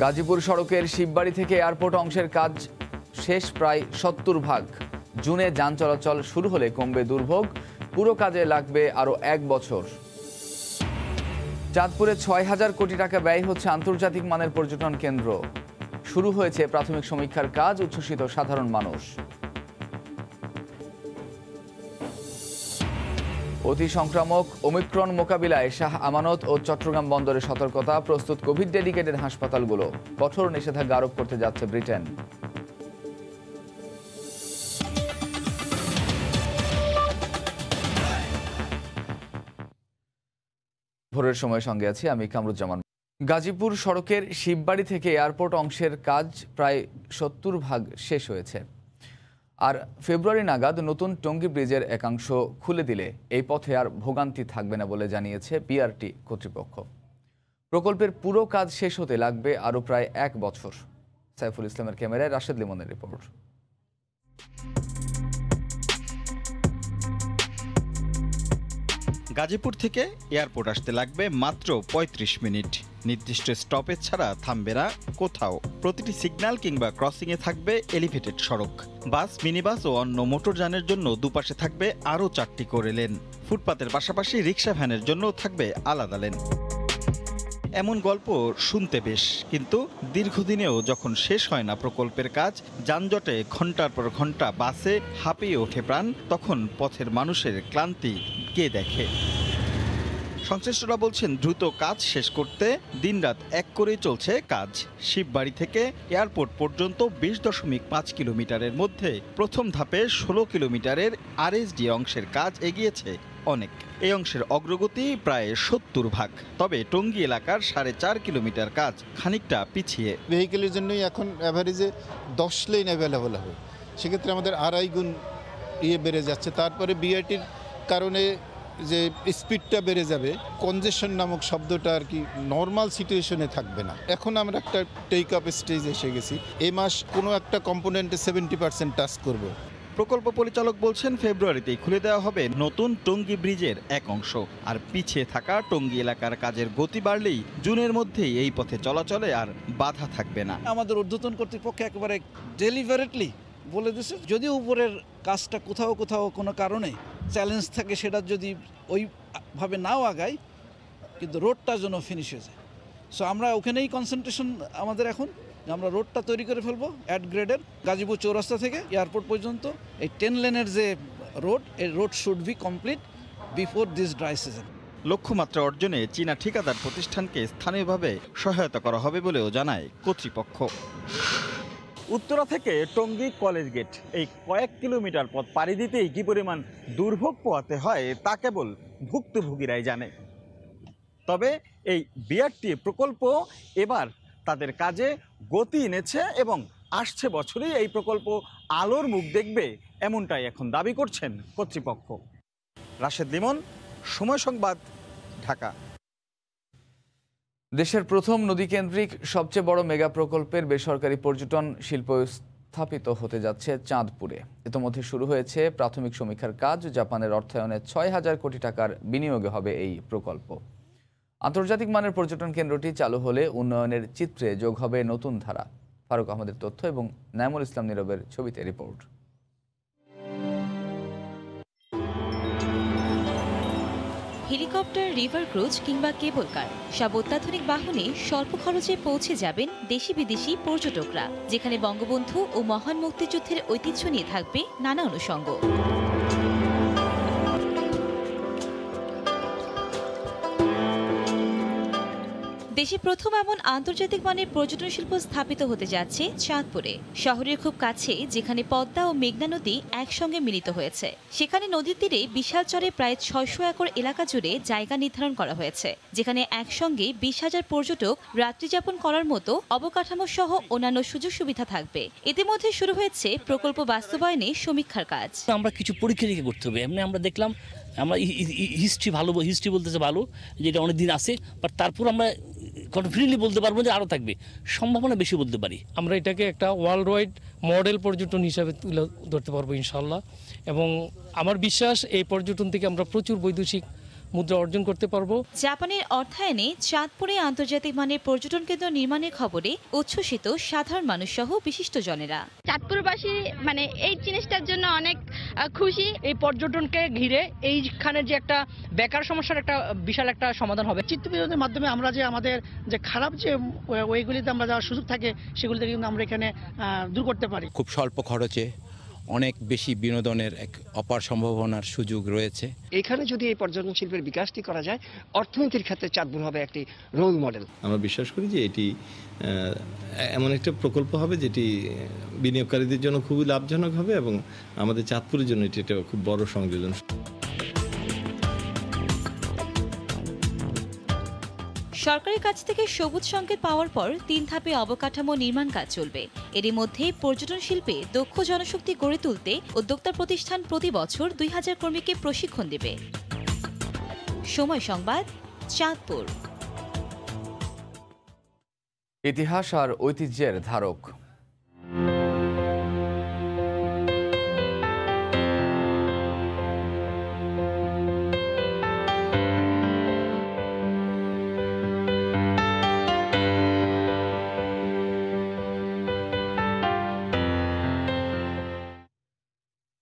গাজীপুর সড়কের শিববাড়ি থেকে এয়ারপোর্ট অংশের কাজ শেষ প্রায় 70%। জুনে যান চলাচল শুরু হলে কমবে দুর্ভোগ, পুরো কাজে লাগবে আরও 1 বছর। চাঁদপুরে 6,000 কোটি টাকা ব্যয় হচ্ছে আন্তর্জাতিক মানের পর্যটন কেন্দ্র। শুরু হয়েছে প্রাথমিক সমীক্ষার কাজ, উচ্ছ্বসিত সাধারণ মানুষ। অতি সংক্রামক ওমিক্রন মোকাবিলায় শাহ আমানত ও চট্টগ্রাম বন্দরে সতর্কতা, প্রস্তুত কোভিড ডেডিকেটেড হাসপাতালগুলো। কঠোর নিষেধাজ্ঞা আরোপ করতে যাচ্ছে ব্রিটেন। ভোরের সময় সঙ্গে আছি আমি কামরুজ্জামান। গাজীপুর সড়কের শিববাড়ি থেকে এয়ারপোর্ট অংশের কাজ প্রায় 70% শেষ হয়েছে। আর ফেব্রুয়ারি নাগাদ নতুন টঙ্গী ব্রিজের একাংশ খুলে দিলে এই পথে আর ভোগান্তি থাকবে না বলে জানিয়েছে বিআরটি কর্তৃপক্ষ। প্রকল্পের পুরো কাজ শেষ হতে লাগবে আরও প্রায় 1 বছর। সাইফুল ইসলামের ক্যামেরায় রাশেদ লিমনের রিপোর্ট। গাজীপুর থেকে এয়ারপোর্ট আসতে লাগবে মাত্র 35 মিনিট। নির্দিষ্ট স্টপেজ ছাড়া থামবে না কোথাও। প্রতিটি সিগন্যাল কিংবা ক্রসিংয়ে থাকবে এলিভেটেড সড়ক। বাস, মিনিবাস ও অন্য মোটরযানের জন্য দুপাশে থাকবে আরও 4টি করে লেন। ফুটপাতের পাশাপাশি রিক্সা ভ্যানের জন্য থাকবে আলাদা লেন। এমন গল্প শুনতে বেশ, কিন্তু দীর্ঘদিনেও যখন শেষ হয় না প্রকল্পের কাজ, যানজটে ঘন্টার পর ঘন্টা বাসে হাঁপিয়ে ওঠে প্রাণ, তখন পথের মানুষের ক্লান্তি কে দেখে? সংশ্লিষ্টরা বলছেন দ্রুত কাজ শেষ করতে দিনরাত এক করেই চলছে কাজ। শিববাড়ি থেকে এয়ারপোর্ট পর্যন্ত 20.5 কিলোমিটারের মধ্যে প্রথম ধাপে 16 কিলোমিটারের আরএসডি অংশের কাজ এগিয়েছে অনেক। এই অংশের অগ্রগতি প্রায় 70%। তবে টঙ্গী এলাকার 4.5 কিলোমিটার কাজ খানিকটা পিছিয়ে। ভেহিকেলের জন্যই এখন অ্যাভারেজে 10 লেন অ্যাভেলেবল হবে, সেক্ষেত্রে আমাদের 2.5 গুণ বেড়ে যাচ্ছে। তারপরে বিআরটির কারণে যে স্পিডটা বেড়ে যাবে, কনজেশন নামক শব্দটা আর কি নর্মাল সিচুয়েশনে থাকবে না। এখন আমরা একটা টেক আপ স্টেজে এসে গেছি। এই মাস কোনো একটা কম্পোনেন্টে 70% টাচ করব। প্রকল্প পরিচালক বলছেন ফেব্রুয়ারিতেই খুলে দেওয়া হবে নতুন টঙ্গী ব্রিজের এক অংশ। আর পিছিয়ে থাকা টঙ্গী এলাকার কাজের গতি বাড়লেই জুনের মধ্যেই এই পথে চলাচলে আর বাধা থাকবে না। আমাদের ঊর্ধ্বতন কর্তৃপক্ষ একেবারে ডেলিভারেটলি বলে দিয়েছে, যদি উপরের কাজটা কোথাও কোথাও কোনো কারণে চ্যালেঞ্জ থাকে, সেটা যদি ওইভাবে নাও আগায়, কিন্তু রোডটা যেন ফিনিশ হয়ে যায়। সো আমরা ওখানেই কনসেন্ট্রেশন আমাদের এখন, আমরা রোডটা তৈরি করে ফেলবো অ্যাট গ্রেডের। গাজীপুর চৌরাস্তা থেকে এয়ারপোর্ট পর্যন্ত এই 10 লেনের যে রোড, এই road should be complete before this dry season. লক্ষ্যমাত্রা অর্জনে চীনা ঠিকাদার প্রতিষ্ঠানকে স্থানীয়ভাবে সহায়তা করা হবে বলেও জানায় কর্তৃপক্ষ। উত্তরা থেকে টঙ্গী কলেজ গেট এই কয়েক কিলোমিটার পথ পাড়ি দিতেই কি পরিমাণ দুর্ভোগ পোহাতে হয় তা কেবল ভুক্তভোগীরাই জানে। তবে এই বিআরটি প্রকল্প এবার তাদের কাজে গতি এনেছে এবং আসছে বছরেই এই প্রকল্প আলোর মুখ দেখবে, এমনটাই এখন দাবি করছেন কর্তৃপক্ষ। রাশেদ লিমন, সময় সংবাদ, ঢাকা। দেশের প্রথম নদীকেন্দ্রিক সবচেয়ে বড় মেগা প্রকল্পের বেসরকারি পর্যটন শিল্প স্থাপিত হতে যাচ্ছে চাঁদপুরে। ইতোমধ্যে শুরু হয়েছে প্রাথমিক সমীক্ষার কাজ। জাপানের অর্থায়নে 6,000 কোটি টাকার বিনিয়োগে হবে এই প্রকল্প। আন্তর্জাতিক মানের পর্যটন কেন্দ্রটি চালু হলে উন্নয়নের চিত্রে যোগ হবে নতুন ধারা। ফারুক আহমেদের তথ্য এবং নাইমুল ইসলাম নীরবের ছবিতে রিপোর্ট। হেলিকপ্টার, রিভার ক্রুজ কিংবা কেবল কার, সব অত্যাধুনিক বাহনে স্বল্প খরচে পৌঁছে যাবেন দেশি বিদেশি পর্যটকরা, যেখানে বঙ্গবন্ধু ও মহান মুক্তিযুদ্ধের ঐতিহ্য নিয়ে থাকবে নানা অনুষঙ্গ। দেশে প্রথম এমন আন্তর্জাতিক মানের পর্যটন শিল্প স্থাপিত হতে যাচ্ছে চাঁদপুরে। শহরের খুব কাছে, যেখানে পদ্মা ও মেঘনা নদী একসঙ্গে মিলিত হয়েছে। সেখানে নদীর তীরে বিশাল চরে প্রায় 600 একর এলাকা জুড়ে জায়গা নির্ধারণ করা হয়েছে, যেখানে একসঙ্গে 20,000 পর্যটক রাত্রিযাপন করার মতো অবকাঠামো সহ অন্যান্য সুযোগ সুবিধা থাকবে। ইতিমধ্যে শুরু হয়েছে প্রকল্প বাস্তবায়নে সমীক্ষার কাজ। আমরা কিছু পরীক্ষা নিরীক্ষা করতে হবে। এমনি আমরা দেখলাম, আমরা হিস্ট্রি বলতেছে ভালো, যেটা অনেক দিন আছে, বাট তারপর আমরা কনফিডেন্টলি বলতে পারবো যে আরও থাকবে, সম্ভাবনা বেশি বলতে পারি। আমরা এটাকে একটা ওয়ার্ল্ড ওয়াইড মডেল পর্যটন হিসাবে তুলে ধরতে পারবো ইনশাল্লাহ। এবং আমার বিশ্বাস এই পর্যটন থেকে আমরা প্রচুর বৈদেশিক মুদ্রা অর্জন করতে পারবো। জাপানের অর্থায়নে চাঁদপুরে আন্তর্জাতিক মানের পর্যটন কেন্দ্র নির্মাণের খবরে উচ্ছ্বসিত সাধারণ মানুষ সহ বিশিষ্টজনেরা। চাঁদপুরবাসী মানে এই জিনিসটার জন্য অনেক খুশি। এই পর্যটনকে ঘিরে এইখানে যে একটা বেকার সমস্যার একটা বিশাল একটা সমাধান হবে। চিত্তবিনোদনের মাধ্যমে আমরা যে আমাদের যে খারাপ যে ওইগুলিতে আমরা যাওয়ার সুযোগ থাকে সেগুলি থেকে কিন্তু আমরা এখানে দূর করতে পারি। খুব স্বল্প খরচে অনেক বেশি বিনোদনের এক অপার সম্ভাবনার সুযোগ রয়েছে। এখানে যদি এই পর্যটন শিল্পের বিকাশটি করা যায়, অর্থনীতির ক্ষেত্রে চাঁদপুর হবে একটি রোল মডেল। আমরা বিশ্বাস করি যে এটি এমন একটা প্রকল্প হবে যেটি বিনিয়োগকারীদের জন্য খুবই লাভজনক হবে এবং আমাদের চাঁদপুরের জন্য এটি একটা খুব বড় সংযোজন। সরকারের কাছ থেকে সবুজ সংকেত পাওয়ার পর 3 ধাপে অবকাঠামো নির্মাণ কাজ চলবে। এরই মধ্যে পর্যটন শিল্পে দক্ষ জনশক্তি গড়ে তুলতে উদ্যোক্তা প্রতিষ্ঠান প্রতি বছর 2000 কর্মীকে প্রশিক্ষণ দেবে। সময় সংবাদ, চাঁদপুর। ইতিহাস আর ঐতিহ্যের ধারক।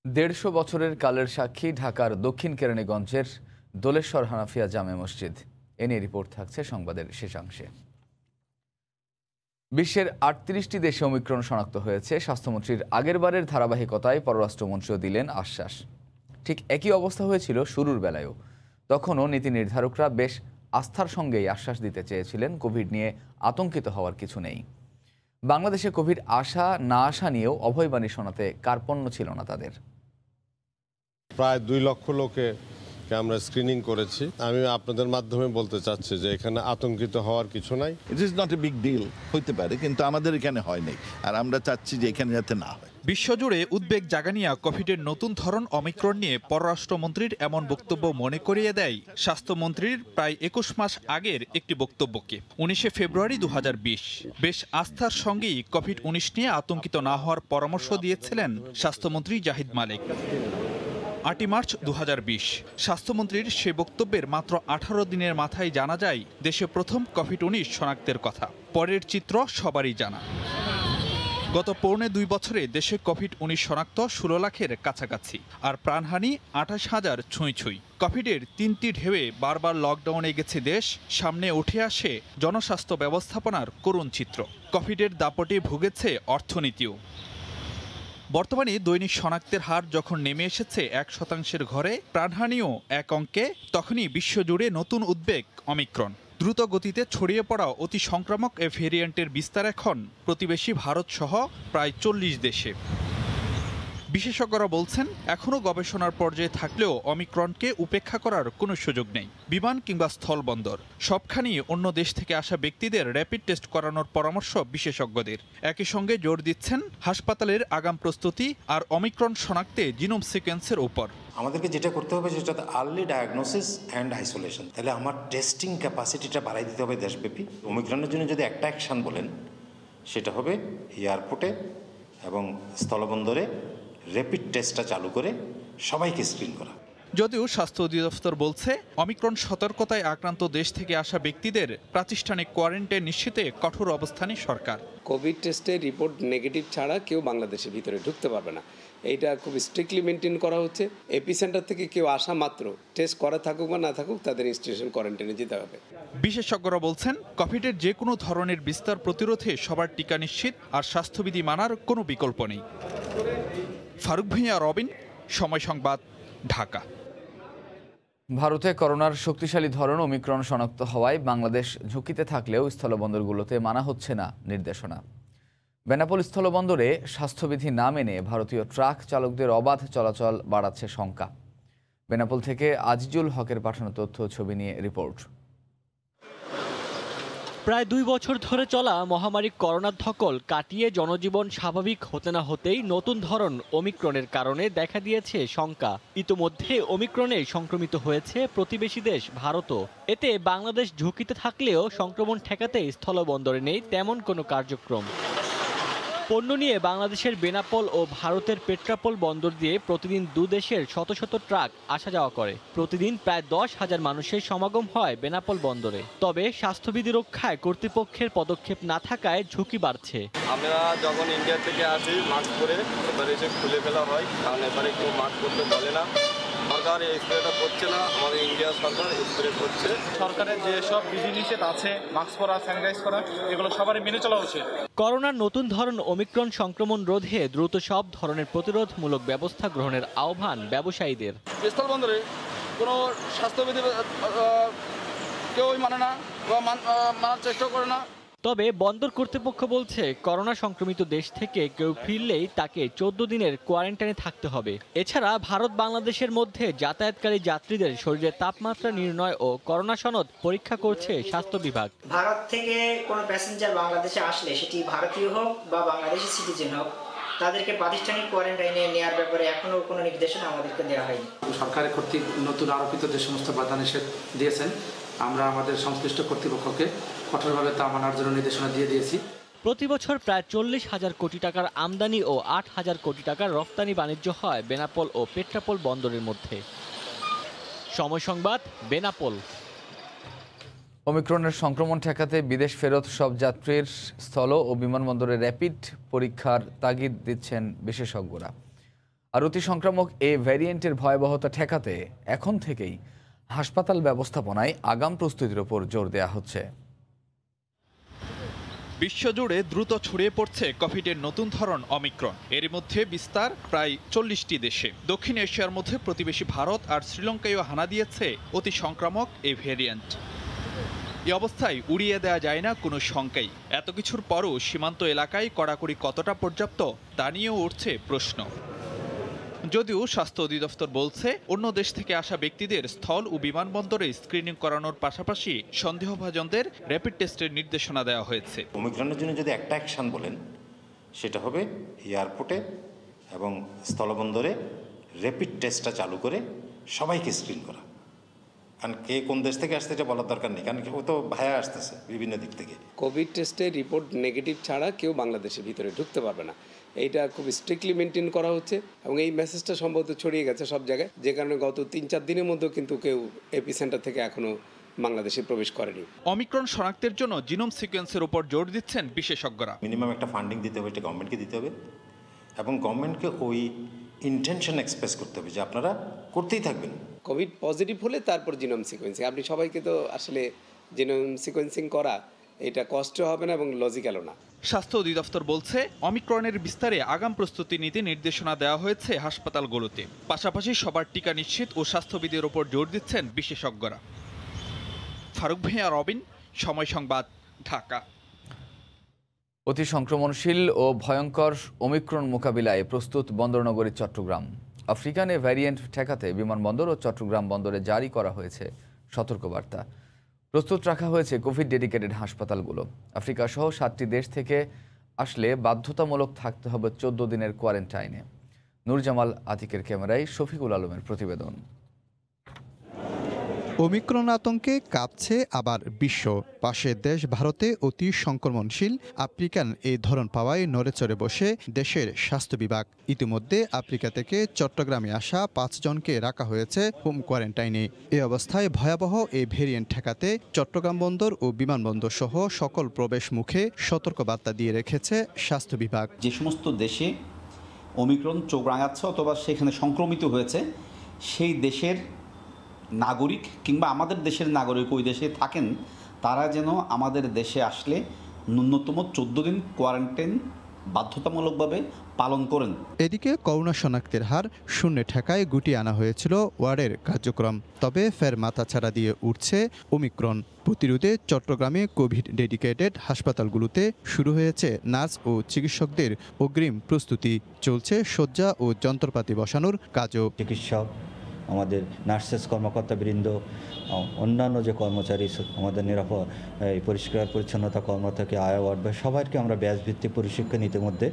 দেড়শো বছরের কালের সাক্ষী ঢাকার দক্ষিণ কেরানীগঞ্জের দোলেশ্বর হানাফিয়া জামে মসজিদ। এ নিয়ে রিপোর্ট থাকছে সংবাদের শেষাংশে। বিশ্বের 38টি দেশে ওমিক্রন শনাক্ত হয়েছে। স্বাস্থ্যমন্ত্রীর আগেরবারের ধারাবাহিকতায় পররাষ্ট্রমন্ত্রীও দিলেন আশ্বাস। ঠিক একই অবস্থা হয়েছিল শুরুর বেলায়ও। তখনও নীতি নির্ধারকরা বেশ আস্থার সঙ্গেই আশ্বাস দিতে চেয়েছিলেন কোভিড নিয়ে আতঙ্কিত হওয়ার কিছু নেই। বাংলাদেশে কোভিড আসা না আসা নিয়েও অভয়বাণী শোনাতে কার্পণ্য ছিল না তাদের। প্রায় 2 লক্ষ লোকে আমরা স্ক্রিনিং করেছি। আমি আপনাদের মাধ্যমে বলতে চাচ্ছি যে এখানে আতঙ্কিত হওয়ার কিছু নাই। It is not a big deal, হইতে পারে, কিন্তু আমাদের এখানে হয়নি, আর আমরা চাচ্ছি যে এখানে যাতে না হয়। বিশ্বজুড়ে উদ্বেগ জাগানিয়া কোভিডের নতুন ধরন অমিক্রন নিয়ে পররাষ্ট্রমন্ত্রীর এমন বক্তব্য মনে করিয়ে দেয় স্বাস্থ্যমন্ত্রীর প্রায় 21 মাস আগের একটি বক্তব্যকে। 19 ফেব্রুয়ারি 2020 বেশ আস্থার সঙ্গেই কোভিড-19 নিয়ে আতঙ্কিত না হওয়ার পরামর্শ দিয়েছিলেন স্বাস্থ্যমন্ত্রী জাহিদ মালেক। 8 মার্চ 2020 স্বাস্থ্যমন্ত্রীর সে বক্তব্যের মাত্র 18 দিনের মাথায় জানা যায় দেশে প্রথম কোভিড-19 শনাক্তের কথা। পরের চিত্র সবারই জানা। গত 1.25 বছরে দেশে কোভিড-19 শনাক্ত 16 লাখের কাছাকাছি, আর প্রাণহানি 28,000 ছুঁই। কোভিডের 3টি ঢেউয়ে বারবার লকডাউনে গেছে দেশ। সামনে উঠে আসে জনস্বাস্থ্য ব্যবস্থাপনার করুণ চিত্র। কোভিডের দাপটে ভুগেছে অর্থনীতিও। বর্তমানে দৈনিক শনাক্তের হার যখন নেমে এসেছে 1% ঘরে, প্রাণহানিও এক অঙ্কে, তখনই বিশ্বজুড়ে নতুন উদ্বেগ অমিক্রন। দ্রুত গতিতে ছড়িয়ে পড়া অতি সংক্রামক এ ভেরিয়েন্টের বিস্তার এখন প্রতিবেশী ভারত সহ প্রায় 40 দেশে। বিশেষজ্ঞরা বলছেন এখনও গবেষণার পর্যায়ে থাকলেও অমিক্রনকে উপেক্ষা করার কোনো সুযোগ নেই। বিমান কিংবা স্থলবন্দর সবখানেই অন্য দেশ থেকে আসা ব্যক্তিদের র্যাপিড টেস্ট করানোর পরামর্শ বিশেষজ্ঞদের। একই সঙ্গে জোর দিচ্ছেন হাসপাতালের আগাম প্রস্তুতি আর অমিক্রন শনাক্তে জিনোম সিকোয়েন্সের উপর। আমাদেরকে যেটা করতে হবে সেটা আর্লি ডায়াগনোসিস অ্যান্ড আইসোলেশন। তাহলে আমার টেস্টিং ক্যাপাসিটিটা বাড়াই দিতে হবে দেশব্যাপী। ওমিক্রনের জন্য যদি একটা অ্যাকশন বলেন সেটা হবে এয়ারপোর্টে এবং স্থলবন্দরে র্যাপিড টেস্টটা চালু করে সবাইকে স্ক্রিন করা। যদিও স্বাস্থ্য অধিদপ্তর বলছে অমিক্রন সতর্কতায় আক্রান্ত দেশ থেকে আসা ব্যক্তিদের প্রাতিষ্ঠানিক কোয়ারেন্টাইন নিশ্চিতে কঠোর অবস্থানে সরকার। কোভিড টেস্টের রিপোর্ট নেগেটিভ ছাড়া কেউ বাংলাদেশের ভিতরে ঢুকতে পারবে না। এইটা খুব স্ট্রিক্টলি মেনটেন করা হচ্ছে। এপিসেন্টার থেকে কেউ আসা মাত্র টেস্ট করা থাকুক বা না থাকুক তাদের ইনস্টিটিউশন কোয়ারেন্টাইনে যেতে হবে। বিশেষজ্ঞরা বলছেন কোভিডের যে কোনো ধরনের বিস্তার প্রতিরোধে সবার টিকা নিশ্চিত আর স্বাস্থ্যবিধি মানার কোনো বিকল্প নেই। ফারুক ভূঁইয়া, রবিন, সময় সংবাদ, ঢাকা। ভারতে করোনার শক্তিশালী ধরন ওমিক্রন শনাক্ত হওয়ায় বাংলাদেশ ঝুঁকিতে থাকলেও স্থলবন্দরগুলোতে মানা হচ্ছে না নির্দেশনা। বেনাপোল স্থলবন্দরে স্বাস্থ্যবিধি না মেনে ভারতীয় ট্রাক চালকদের অবাধ চলাচল বাড়াচ্ছে শঙ্কা। বেনাপোল থেকে আজিজুল হকের পাঠানো তথ্য ছবি নিয়ে রিপোর্ট। প্রায় 2 বছর ধরে চলা মহামারী করোনার ধকল কাটিয়ে জনজীবন স্বাভাবিক হতে না হতেই নতুন ধরন ওমিক্রনের কারণে দেখা দিয়েছে শঙ্কা। ইতোমধ্যে ওমিক্রনে সংক্রমিত হয়েছে প্রতিবেশী দেশ ভারতও। এতে বাংলাদেশ ঝুঁকিতে থাকলেও সংক্রমণ ঠেকাতে স্থলবন্দরে নেই তেমন কোনো কার্যক্রম। পণ্য নিয়ে বাংলাদেশের বেনাপোল ও ভারতের পেট্রাপোল বন্দর দিয়ে প্রতিদিন দুদেশের শত শত ট্রাক আসা যাওয়া করে। প্রতিদিন প্রায় 10,000 মানুষের সমাগম হয় বেনাপোল বন্দরে। তবে স্বাস্থ্যবিধি রক্ষায় কর্তৃপক্ষের পদক্ষেপ না থাকায় ঝুঁকি বাড়ছে। আমরা যখন ইন্ডিয়া থেকে আসি মাস্ক পরে এবারে এসে খুলে ফেলা হয়, কারণ এবারে কেউ মাস্ক করতে বলে না। সরকার এই স্প্রেটা করছে না, আমাদের ইন্ডিয়া সরকার স্প্রে করছে। সরকারের যেসব বিধিনিষেধ আছে মাস্ক পরা, স্যানিটাইজ করা, এগুলো সবারই মেনে চলা উচিত। করোনার নতুন ধরন ওমিক্রন সংক্রমণ রোধে দ্রুত সব ধরনের প্রতিরোধমূলক ব্যবস্থা গ্রহণের আহ্বান ব্যবসায়ীদের। স্থলবন্দরে কোনো স্বাস্থ্যবিধি কেউই মানে না বা মানার চেষ্টা করে না। তবে বন্দর কর্তৃপক্ষ বলছে করোনা সংক্রমিত দেশ থেকে কেউ ফিরলেই তাকে 14 দিনের কোয়ারেন্টাইনে থাকতে হবে। এছাড়া ভারত বাংলাদেশের মধ্যে যাতায়াতকারী যাত্রীদের শরীরের তাপমাত্রা নির্ণয় ও করোনা সনদ পরীক্ষা করছে স্বাস্থ্য বিভাগ। ভারত থেকে কোনো প্যাসেঞ্জার বাংলাদেশে আসলে সেটি ভারতীয় হোক বা বাংলাদেশি সিটিজেন হোক, তাদেরকে প্রাতিষ্ঠানিক কোয়ারেন্টাইনে নেওয়ার ব্যাপারে এখনো কোনো নির্দেশনা আমাদেরকে দেওয়া হয়নি। সরকারের কর্তৃক নতুন আরোপিত যে সমস্ত বাধা নিষেধ দিয়েছেন, আমরা আমাদের সংশ্লিষ্ট কর্তৃপক্ষকে কঠোরভাবে তা মানার জন্য নির্দেশনা দিয়ে দিয়েছি। প্রতি বছর প্রায় 40,000 কোটি টাকার আমদানি ও 8,000 কোটি টাকার রফতানি বাণিজ্য হয় বেনাপোল ও পেট্রাপোল বন্দরের মধ্যে। সময় সংবাদ, বেনাপোল। ওমিক্রনের সংক্রমণ ঠেকাতে বিদেশ ফেরত সব যাত্রীর স্থল ও বিমানবন্দরে র্যাপিড পরীক্ষার তাগিদ দিচ্ছেন বিশেষজ্ঞরা। আর অতি সংক্রামক এই ভ্যারিয়েন্টের ভয়াবহতা ঠেকাতে এখন থেকেই হাসপাতাল ব্যবস্থাপনায় আগাম প্রস্তুতির উপর জোর দেওয়া হচ্ছে। বিশ্বজুড়ে দ্রুত ছড়িয়ে পড়ছে কোভিডের নতুন ধরন অমিক্রন। এর মধ্যে বিস্তার প্রায় 40টি দেশে। দক্ষিণ এশিয়ার মধ্যে প্রতিবেশী ভারত আর শ্রীলঙ্কায়ও হানা দিয়েছে অতি সংক্রামক এই ভ্যারিয়েন্ট। এই অবস্থায় উড়িয়ে দেওয়া যায় না কোনো শঙ্কাই। এত কিছুর পরও সীমান্ত এলাকায় কড়াকড়ি কতটা পর্যাপ্ত তা নিয়েও উঠছে প্রশ্ন। যদিও স্বাস্থ্য অধিদপ্তর বলছে অন্য দেশ থেকে আসা ব্যক্তিদের স্থল ও বিমানবন্দরে স্ক্রিনিং করানোর পাশাপাশি সন্দেহভাজনদের র্যাপিড টেস্টের নির্দেশনা দেওয়া হয়েছে। ওমিক্রনের জন্য যদি একটা অ্যাকশন বলেন সেটা হবে এয়ারপোর্টে এবং স্থলবন্দরে র্যাপিড টেস্টটা চালু করে সবাইকে স্ক্রিন করা। কারণ কে কোন দেশ থেকে আসতে এটা বলার দরকার নেই, কারণ ও তো ভায়া আসতেছে বিভিন্ন দিক থেকে। কোভিড টেস্টের রিপোর্ট নেগেটিভ ছাড়া কেউ বাংলাদেশের ভিতরে ঢুকতে পারবে না। এইটা খুব স্ট্রিক্টলি মেনটেন করা হচ্ছে এবং এই মেসেজটা সম্ভবত ছড়িয়ে গেছে সব জায়গায়, যে কারণে গত 3-4 দিনের মধ্যেও কিন্তু কেউ এপিসেন্টার থেকে এখনো বাংলাদেশে প্রবেশ করেনি। অমিক্রন শনাক্তের জন্য জিনোম সিকোয়েন্সের উপর জোর দিচ্ছেন বিশেষজ্ঞরা। মিনিমাম একটা ফান্ডিং দিতে হবে, এটা গভর্নমেন্টকে দিতে হবে এবং গভর্নমেন্টকে ওই ইন্টেনশন এক্সপ্রেস করতে হবে যে আপনারা করতেই থাকবেন। কোভিড পজিটিভ হলে তারপর জিনোম সিকোয়েন্সিং। আপনি সবাইকে তো আসলে জিনোম সিকোয়েন্সিং করা এটা কষ্ট হবে না এবং লজিক্যালও না। স্বাস্থ্য অধিদপ্তর বলছে অমিক্রনের বিস্তারে আগাম প্রস্তুতি নিতে নির্দেশনা দেওয়া হয়েছে হাসপাতালগুলোতে। পাশাপাশি সবার টিকা নিশ্চিত ও স্বাস্থ্যবিধির ওপর জোর দিচ্ছেন বিশেষজ্ঞরা। ফারুক ভাইয়া, রবিন, সময় সংবাদ, ঢাকা। অতি সংক্রমণশীল ও ভয়ঙ্কর ওমিক্রন মোকাবিলায় প্রস্তুত বন্দরনগরী চট্টগ্রাম। আফ্রিকান এ ভ্যারিয়েন্ট ঠেকাতে বিমানবন্দর ও চট্টগ্রাম বন্দরে জারি করা হয়েছে সতর্কবার্তা। প্রস্তুত রাখা হয়েছে কোভিড ডেডিকেটেড হাসপাতালগুলো। আফ্রিকা সহ 7টি দেশ থেকে আসলে বাধ্যতামূলক থাকতে হবে 14 দিনের কোয়ারেন্টাইনে। নূরজামাল আতিকের ক্যামেরায় শফিকুল আলমের প্রতিবেদন। ওমিক্রন আতঙ্কে কাঁপছে আবার বিশ্ব। পাশের দেশ ভারতে অতি সংক্রমণশীল আফ্রিকান এই ধরন পাওয়ায় নড়েচড়ে বসে দেশের স্বাস্থ্য বিভাগ। ইতিমধ্যে আফ্রিকা থেকে চট্টগ্রামে আসা 5 জনকে রাখা হয়েছে হোম কোয়ারেন্টাইনে। এই অবস্থায় ভয়াবহ এই ভেরিয়েন্ট ঠেকাতে চট্টগ্রাম বন্দর ও বিমানবন্দর সহ সকল প্রবেশ মুখে সতর্কবার্তা দিয়ে রেখেছে স্বাস্থ্য বিভাগ। যে সমস্ত দেশে ওমিক্রন চোখ রাঙাচ্ছে অথবা সেখানে সংক্রমিত হয়েছে, সেই দেশের নাগরিক কিংবা আমাদের দেশের নাগরিক ওই দেশে থাকেন, তারা যেন আমাদের দেশে আসলে ন্যূনতম 14 দিন কোয়ারেন্টাইন বাধ্যতামূলকভাবে পালন করেন। এদিকে করোনা শনাক্তের হার শূন্যে ঠেকায় গুটিয়ে আনা হয়েছিল ওয়ার্ডের কার্যক্রম। তবে ফের মাথাছাড়া দিয়ে উঠছে ওমিক্রন। প্রতিরোধে চট্টগ্রামে কোভিড ডেডিকেটেড হাসপাতালগুলোতে শুরু হয়েছে নার্স ও চিকিৎসকদের অগ্রিম প্রস্তুতি। চলছে শয্যা ও যন্ত্রপাতি বসানোর কাজও। চিকিৎসক, আমাদের নার্সেস কর্মকর্তাবৃন্দ, অন্যান্য যে কর্মচারী, আমাদের নিরাপদ পরিষ্কার পরিচ্ছন্নতা কর্ম থেকে আয়া ওয়ার্ড, সবাইকে আমরা ব্যাচভিত্তিক প্রশিক্ষণ ইতিমধ্যে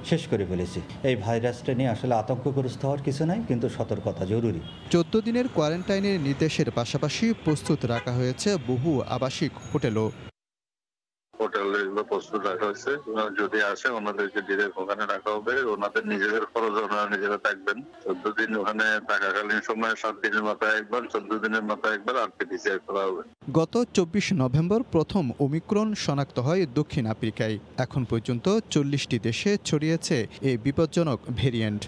শেষ করে ফেলেছি। এই ভাইরাসটা নিয়ে আসলে আতঙ্কগ্রস্ত হওয়ার কিছু নাই, কিন্তু সতর্কতা জরুরি। 14 দিনের কোয়ারেন্টাইনের নির্দেশের পাশাপাশি প্রস্তুত রাখা হয়েছে বহু আবাসিক হোটেলও। হোটেল এগুলো প্রস্তুত রাখা হয়েছে। যদি আসে ওনাদেরকে ডিরেক্ট ওখানে রাখা হবে, ওনাদের নিজেদের খরচ ওনারা নিজেরা থাকবেন। 14 দিন ওখানে থাকাকালীন সময় 7 দিনের মাথায় একবার, 14 দিনের মাথায় একবার আরটিপিসিআর করা হবে। গত 24 নভেম্বর প্রথম ওমিক্রন শনাক্ত হয় দক্ষিণ আফ্রিকায়। এখন পর্যন্ত 40টি দেশে ছড়িয়েছে এই বিপজ্জনক ভেরিয়েন্ট।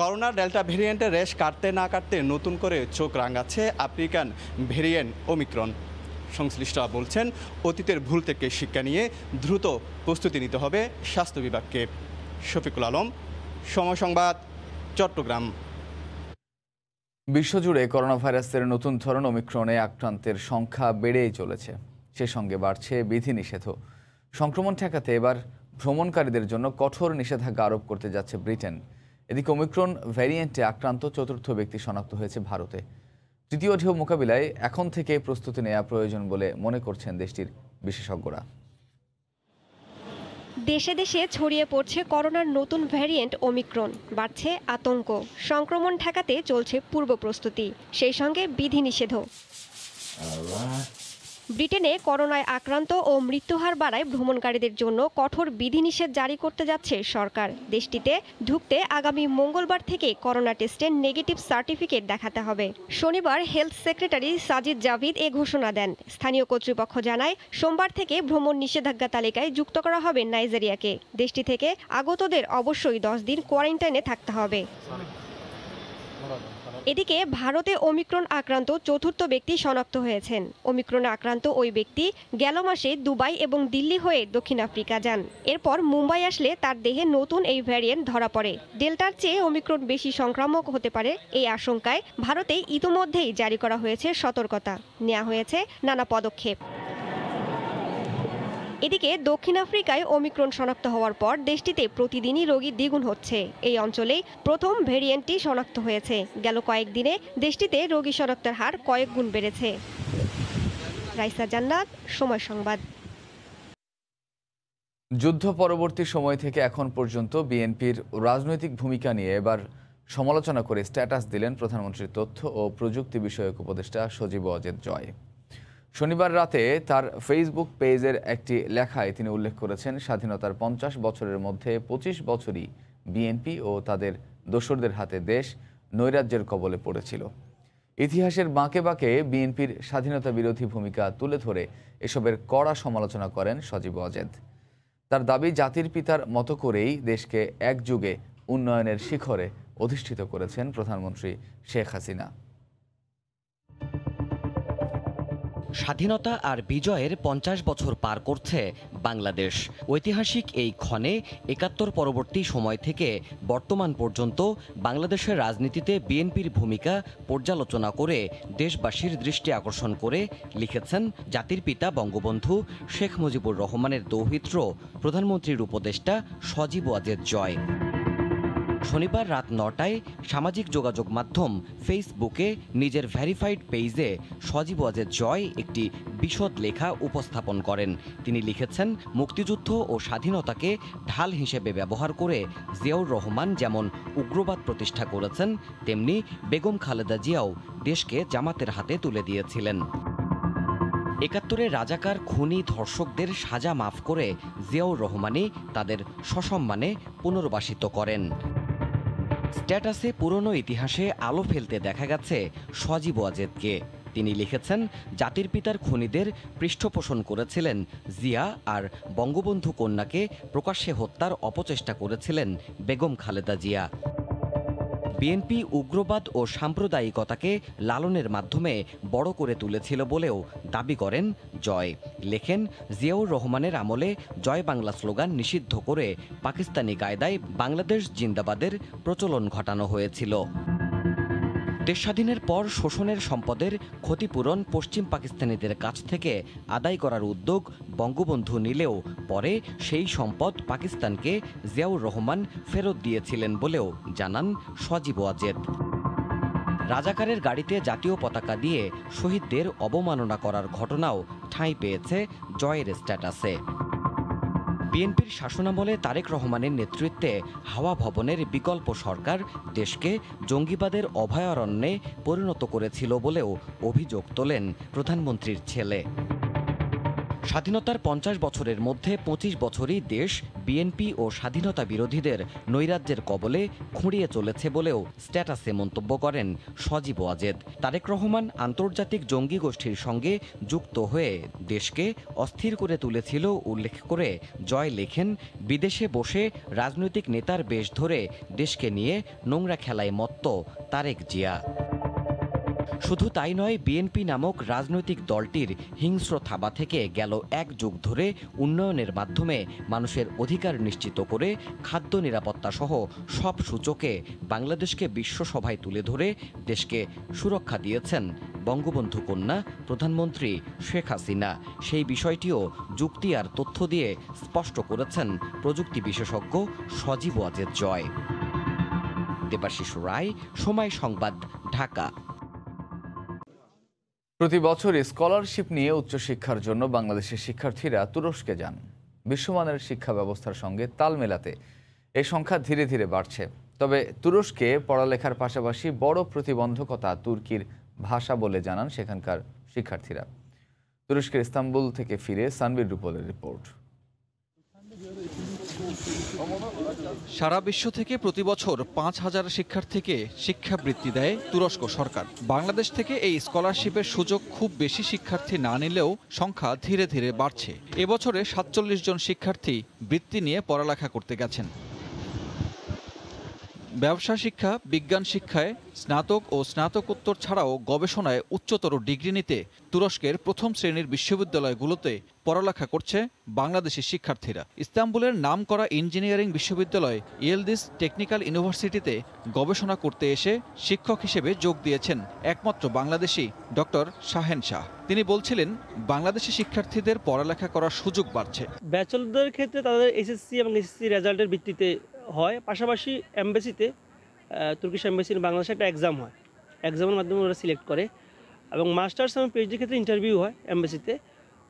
করোনা ডেল্টা ভেরিয়েন্টের রেশ কাটতে না কাটতে নতুন করে চোখ রাঙাচ্ছে আফ্রিকান ভেরিয়েন্ট ওমিক্রন। সংশ্লিষ্টরা বলছেন, অতীতের ভুল থেকে শিক্ষা নিয়ে দ্রুত প্রস্তুতি নিতে হবে স্বাস্থ্য বিভাগকে। শফিকুল আলম, সময় সংবাদ, চট্টগ্রাম। বিশ্বজুড়ে করোনা ভাইরাসের নতুন ধরন ওমিক্রনে আক্রান্তের সংখ্যা বেড়েই চলেছে। সে সঙ্গে বাড়ছে বিধিনিষেধও। সংক্রমণ ঠেকাতে এবার ভ্রমণকারীদের জন্য কঠোর নিষেধাজ্ঞা আরোপ করতে যাচ্ছে ব্রিটেন। এদিকে ওমিক্রন ভ্যারিয়েন্টে আক্রান্ত চতুর্থ ব্যক্তি শনাক্ত হয়েছে ভারতে। তৃতীয় ঢেউ মোকাবিলায় এখন থেকে প্রস্তুতি নেওয়া প্রয়োজন বলে মনে করছেন দেশটির বিশেষজ্ঞরা। দেশে দেশে ছড়িয়ে পড়ছে করোনার নতুন ভ্যারিয়েন্ট ওমিক্রন। বাড়ছে আতঙ্ক। সংক্রমণ ঠেকাতে চলছে পূর্ব প্রস্তুতি, সেই সঙ্গে বিধিনিষেধও। ব্রিটেনে করোনায় আক্রান্ত ও মৃত্যুহার বাড়ায় ভ্রমণকারীদের জন্য কঠোর বিধিনিষেধ জারি করতে যাচ্ছে সরকার। দেশটিতে ঢুকতে আগামী মঙ্গলবার থেকে করোনা টেস্টের নেগেটিভ সার্টিফিকেট দেখাতে হবে। শনিবার হেলথ সেক্রেটারি সাজিদ জাভিদ এ ঘোষণা দেন। স্থানীয় কর্তৃপক্ষ জানায়, সোমবার থেকে ভ্রমণ নিষেধাজ্ঞা তালিকায় যুক্ত করা হবে নাইজেরিয়াকে। দেশটি থেকে আগতদের অবশ্যই 10 দিন কোয়ারেন্টাইনে থাকতে হবে। এদিকে ভারতে ওমিক্রন আক্রান্ত চতুর্থ ব্যক্তি শনাক্ত হয়েছেন। ওমিক্রনে আক্রান্ত ওই ব্যক্তি গেল মাসে দুবাই এবং দিল্লি হয়ে দক্ষিণ আফ্রিকা যান। এরপর মুম্বাই আসলে তার দেহে নতুন এই ভ্যারিয়েন্ট ধরা পড়ে। ডেল্টার চেয়ে ওমিক্রন বেশি সংক্রামক হতে পারে এই আশঙ্কায় ভারতে ইতিমধ্যেই জারি করা হয়েছে সতর্কতা। নেওয়া হয়েছে নানা পদক্ষেপ। এদিকে দক্ষিণ আফ্রিকায় ওমিক্রন শনাক্ত হওয়ার পর দেশটিতে প্রতিদিনই রোগী দ্বিগুণ হচ্ছে। এই অঞ্চলেই প্রথম ভেরিয়েন্টটি শনাক্ত হয়েছে। গেল কয়েকদিনে দেশটিতে রোগী শনাক্তের হার কয়েক গুণ বেড়েছে। রাইসা জান্নাত, সময় সংবাদ। যুদ্ধ পরবর্তী সময় থেকে এখন পর্যন্ত বিএনপির রাজনৈতিক ভূমিকা নিয়ে এবার সমালোচনা করে স্ট্যাটাস দিলেন প্রধানমন্ত্রীর তথ্য ও প্রযুক্তি বিষয়ক উপদেষ্টা সজীব ওয়াজেদ জয়। শনিবার রাতে তার ফেসবুক পেজের একটি লেখায় তিনি উল্লেখ করেছেন, স্বাধীনতার 50 বছরের মধ্যে 25 বছরই বিএনপি ও তাদের দোসরদের হাতে দেশ নৈরাজ্যের কবলে পড়েছিল। ইতিহাসের বাঁকে বাঁকে বিএনপির স্বাধীনতা বিরোধী ভূমিকা তুলে ধরে এসবের কড়া সমালোচনা করেন সজীব ওয়াজেদ। তার দাবি, জাতির পিতার মতো করেই দেশকে এক যুগে উন্নয়নের শিখরে অধিষ্ঠিত করেছেন প্রধানমন্ত্রী শেখ হাসিনা। স্বাধীনতা আর বিজয়ের 50 বছর পার করছে বাংলাদেশ। ঐতিহাসিক এই ক্ষণে 71 পরবর্তী সময় থেকে বর্তমান পর্যন্ত বাংলাদেশের রাজনীতিতে বিএনপির ভূমিকা পর্যালোচনা করে দেশবাসীর দৃষ্টি আকর্ষণ করে লিখেছেন জাতির পিতা বঙ্গবন্ধু শেখ মুজিবুর রহমানের দৌহিত্র প্রধানমন্ত্রীর উপদেষ্টা সজীব ওয়াজেদ জয়। শনিবার রাত 9টায় সামাজিক যোগাযোগ মাধ্যম ফেসবুকে নিজের ভেরিফাইড পেজে সজীব ওয়াজেদ জয় একটি বিশদ লেখা উপস্থাপন করেন। তিনি লিখেছেন, মুক্তিযুদ্ধ ও স্বাধীনতাকে ঢাল হিসেবে ব্যবহার করে জিয়াউর রহমান যেমন উগ্রবাদ প্রতিষ্ঠা করেছেন, তেমনি বেগম খালেদা জিয়াও দেশকে জামাতের হাতে তুলে দিয়েছিলেন। 71-এ রাজাকার খুনি ধর্ষকদের সাজা মাফ করে জিয়াউর রহমানই তাদের সসম্মানে পুনর্বাসিত করেন। স্ট্যাটাসে পুরনো ইতিহাসে আলো ফেলতে দেখা গেছে সজীব ওয়াজেদকে। তিনি লিখেছেন, জাতির পিতার খুনিদের পৃষ্ঠপোষণ করেছিলেন জিয়া, আর বঙ্গবন্ধু কন্যাকে প্রকাশ্যে হত্যার অপচেষ্টা করেছিলেন বেগম খালেদা জিয়া। বিএনপি উগ্রবাদ ও সাম্প্রদায়িকতাকে লালনের মাধ্যমে বড় করে তুলেছিল বলেও দাবি করেন জয়। লেখেন, জিয়াউর রহমানের আমলে জয় বাংলা স্লোগান নিষিদ্ধ করে পাকিস্তানি কায়দায় বাংলাদেশ জিন্দাবাদের প্রচলন ঘটানো হয়েছিল। দেশ স্বাধীনের পর শোষণের সম্পদের ক্ষতিপূরণ পশ্চিম পাকিস্তানিদের কাছ থেকে আদায় করার উদ্যোগ বঙ্গবন্ধু নিলেও পরে সেই সম্পদ পাকিস্তানকে জিয়াউর রহমান ফেরত দিয়েছিলেন বলেও জানান সজীব ওয়াজেদ। রাজাকারের গাড়িতে জাতীয় পতাকা দিয়ে শহীদদের অবমাননা করার ঘটনাও ঠাঁই পেয়েছে জয়ের স্ট্যাটাসে। বিএনপির শাসনামলে তারেক রহমানের নেতৃত্বে হাওয়া ভবনের বিকল্প সরকার দেশকে জঙ্গিবাদের অভয়ারণ্যে পরিণত করেছিল বলেও অভিযোগ তোলেন প্রধানমন্ত্রীর ছেলে। স্বাধীনতার ৫০ বছরের মধ্যে ২৫ বছরই দেশ বিএনপি ও স্বাধীনতা বিরোধীদের নৈরাজ্যের কবলে খুঁড়িয়ে চলেছে বলেও স্ট্যাটাসে মন্তব্য করেন সজীব ওয়াজেদ। তারেক রহমান আন্তর্জাতিক জঙ্গি গোষ্ঠীর সঙ্গে যুক্ত হয়ে দেশকে অস্থির করে তুলেছিল উল্লেখ করে জয় লেখেন, বিদেশে বসে রাজনৈতিক নেতার বেশ ধরে দেশকে নিয়ে নোংরা খেলায় মত্ত তারেক জিয়া। শুধু তাই নয়, বিএনপি নামক রাজনৈতিক দলটির হিংস্র থাবা থেকে গেল এক যুগ ধরে উন্নয়নের মাধ্যমে মানুষের অধিকার নিশ্চিত করে খাদ্য নিরাপত্তা সহ সব সূচকে বাংলাদেশকে বিশ্বসভায় তুলে ধরে দেশকে সুরক্ষা দিয়েছেন বঙ্গবন্ধু কন্যা প্রধানমন্ত্রী শেখ হাসিনা। সেই বিষয়টিও যুক্তি আর তথ্য দিয়ে স্পষ্ট করেছেন প্রযুক্তি বিশেষজ্ঞ সজীব ওয়াজেদ জয়। দেবাশিস রায়, সময় সংবাদ, ঢাকা। প্রতি বছর স্কলারশিপ নিয়ে উচ্চশিক্ষার জন্য বাংলাদেশের শিক্ষার্থীরা তুরস্কে যান। বিশ্বমানের শিক্ষা ব্যবস্থার সঙ্গে তাল মেলাতে এই সংখ্যা ধীরে ধীরে বাড়ছে। তবে তুরস্কে পড়ালেখার পাশাপাশি বড় প্রতিবন্ধকতা তুর্কির ভাষা বলে জানান সেখানকার শিক্ষার্থীরা। তুরস্কের ইস্তাম্বুল থেকে ফিরে সানভীর রূপলের রিপোর্ট। সারা বিশ্ব থেকে প্রতি বছর ৫,০০০ শিক্ষার্থীকে শিক্ষাবৃত্তি দেয় তুরস্ক সরকার। বাংলাদেশ থেকে এই স্কলারশিপের সুযোগ খুব বেশি শিক্ষার্থী না নিলেও সংখ্যা ধীরে ধীরে বাড়ছে। এবছরে ৪৭ জন শিক্ষার্থী বৃত্তি নিয়ে পড়ালেখা করতে গেছেন। ব্যবসা শিক্ষা, বিজ্ঞান শিক্ষায় স্নাতক ও স্নাতকোত্তর ছাড়াও গবেষণায় উচ্চতর ডিগ্রি নিতে তুরস্কের প্রথম শ্রেণীর বিশ্ববিদ্যালয়গুলোতে পড়ালেখা করছে বাংলাদেশি শিক্ষার্থীরা। ইস্তাম্বুলের নামকরা ইঞ্জিনিয়ারিং বিশ্ববিদ্যালয় ইয়েলদিস টেকনিক্যাল ইউনিভার্সিটিতে গবেষণা করতে এসে শিক্ষক হিসেবে যোগ দিয়েছেন একমাত্র বাংলাদেশি ডক্টর শাহেন শাহ। তিনি বলছিলেন, বাংলাদেশি শিক্ষার্থীদের পড়ালেখা করার সুযোগ বাড়ছে। ব্যাচেলরদের ক্ষেত্রে তাদের এসএসসি এবং এসএসসি রেজাল্টের ভিত্তিতে হয়, পাশাপাশি এমবেসিতে তুর্কিশ এমবেসির বাংলাদেশে একটা এক্সাম হয়, এক্সামের মাধ্যমে ওরা সিলেক্ট করে, এবং মাস্টার্স এবং পিএইচডির ক্ষেত্রে ইন্টারভিউ হয় এমবেসিতে,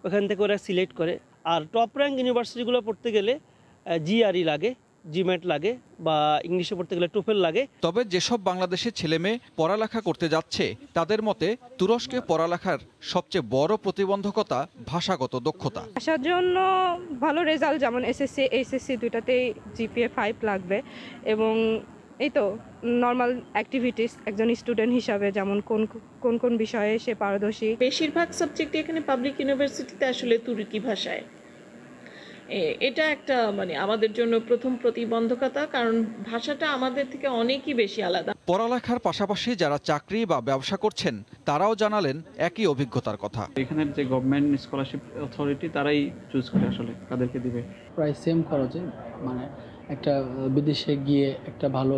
ওখান থেকে ওরা সিলেক্ট করে। আর টপ র্যাঙ্ক ইউনিভার্সিটিগুলো পড়তে গেলে জিআরই লাগে, জিম্যাট লাগে, বা ইংলিশে পড়তে গেলে টোফেল লাগে। তবে যেসব বাংলাদেশের ছেলেমেয়ে পড়ালেখা করতে যাচ্ছে তাদের মতে তুরস্কে পড়ালেখার সবচেয়ে বড় প্রতিবন্ধকতা ভাষাগত দক্ষতা। ভাষার জন্য ভালো রেজাল্ট, যেমন এসএসসি এইচএসসি দুইটাতেই জিপিএ 5 লাগবে, এবং এই তো নর্মাল অ্যাক্টিভিটিস একজন স্টুডেন্ট হিসাবে, যেমন কোন কোন বিষয়ে সে পারদর্শী। বেশিরভাগ সাবজেক্টে এখানে পাবলিক ইউনিভার্সিটিতে আসলে তুর্কি ভাষায়, এটা একটা আমাদের জন্য প্রথম প্রতিবন্ধকতা, কারণ ভাষাটা আমাদের থেকে অনেকই বেশি আলাদা। পড়ালেখার পাশাপাশি যারা চাকরি বা ব্যবসা করছেন তারাও জানালেন একই অভিজ্ঞতার কথা। এখানের যে গভর্নমেন্ট স্কলারশিপ অথরিটি তারাই চুজ করে আসলে কাদেরকে দিবে। প্রায় সেম খরচে, একটা বিদেশে গিয়ে একটা ভালো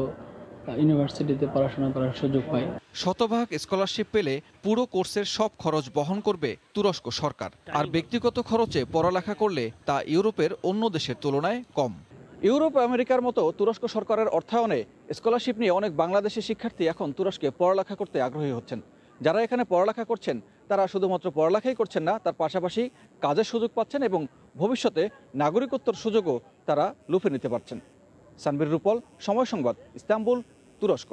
ইউনিভার্সিটিতে পড়াশোনা করার সুযোগ পায়। শতভাগ স্কলারশিপ পেলে পুরো কোর্সের সব খরচ বহন করবে তুরস্ক সরকার। আর ব্যক্তিগত খরচে পড়ালেখা করলে তা ইউরোপের অন্য দেশের তুলনায় কম। ইউরোপ আমেরিকার মতো তুরস্ক সরকারের অর্থায়নে স্কলারশিপ নিয়ে অনেক বাংলাদেশি শিক্ষার্থী এখন তুরস্কে পড়ালেখা করতে আগ্রহী হচ্ছেন। যারা এখানে পড়ালেখা করছেন তারা শুধুমাত্র পড়ালেখাই করছেন না, তার পাশাপাশি কাজের সুযোগ পাচ্ছেন এবং ভবিষ্যতে নাগরিকত্বের সুযোগও তারা লুফে নিতে পারছেন। সানভীর রূপল, সময় সংবাদ, ইস্তাম্বুল, তুরস্ক।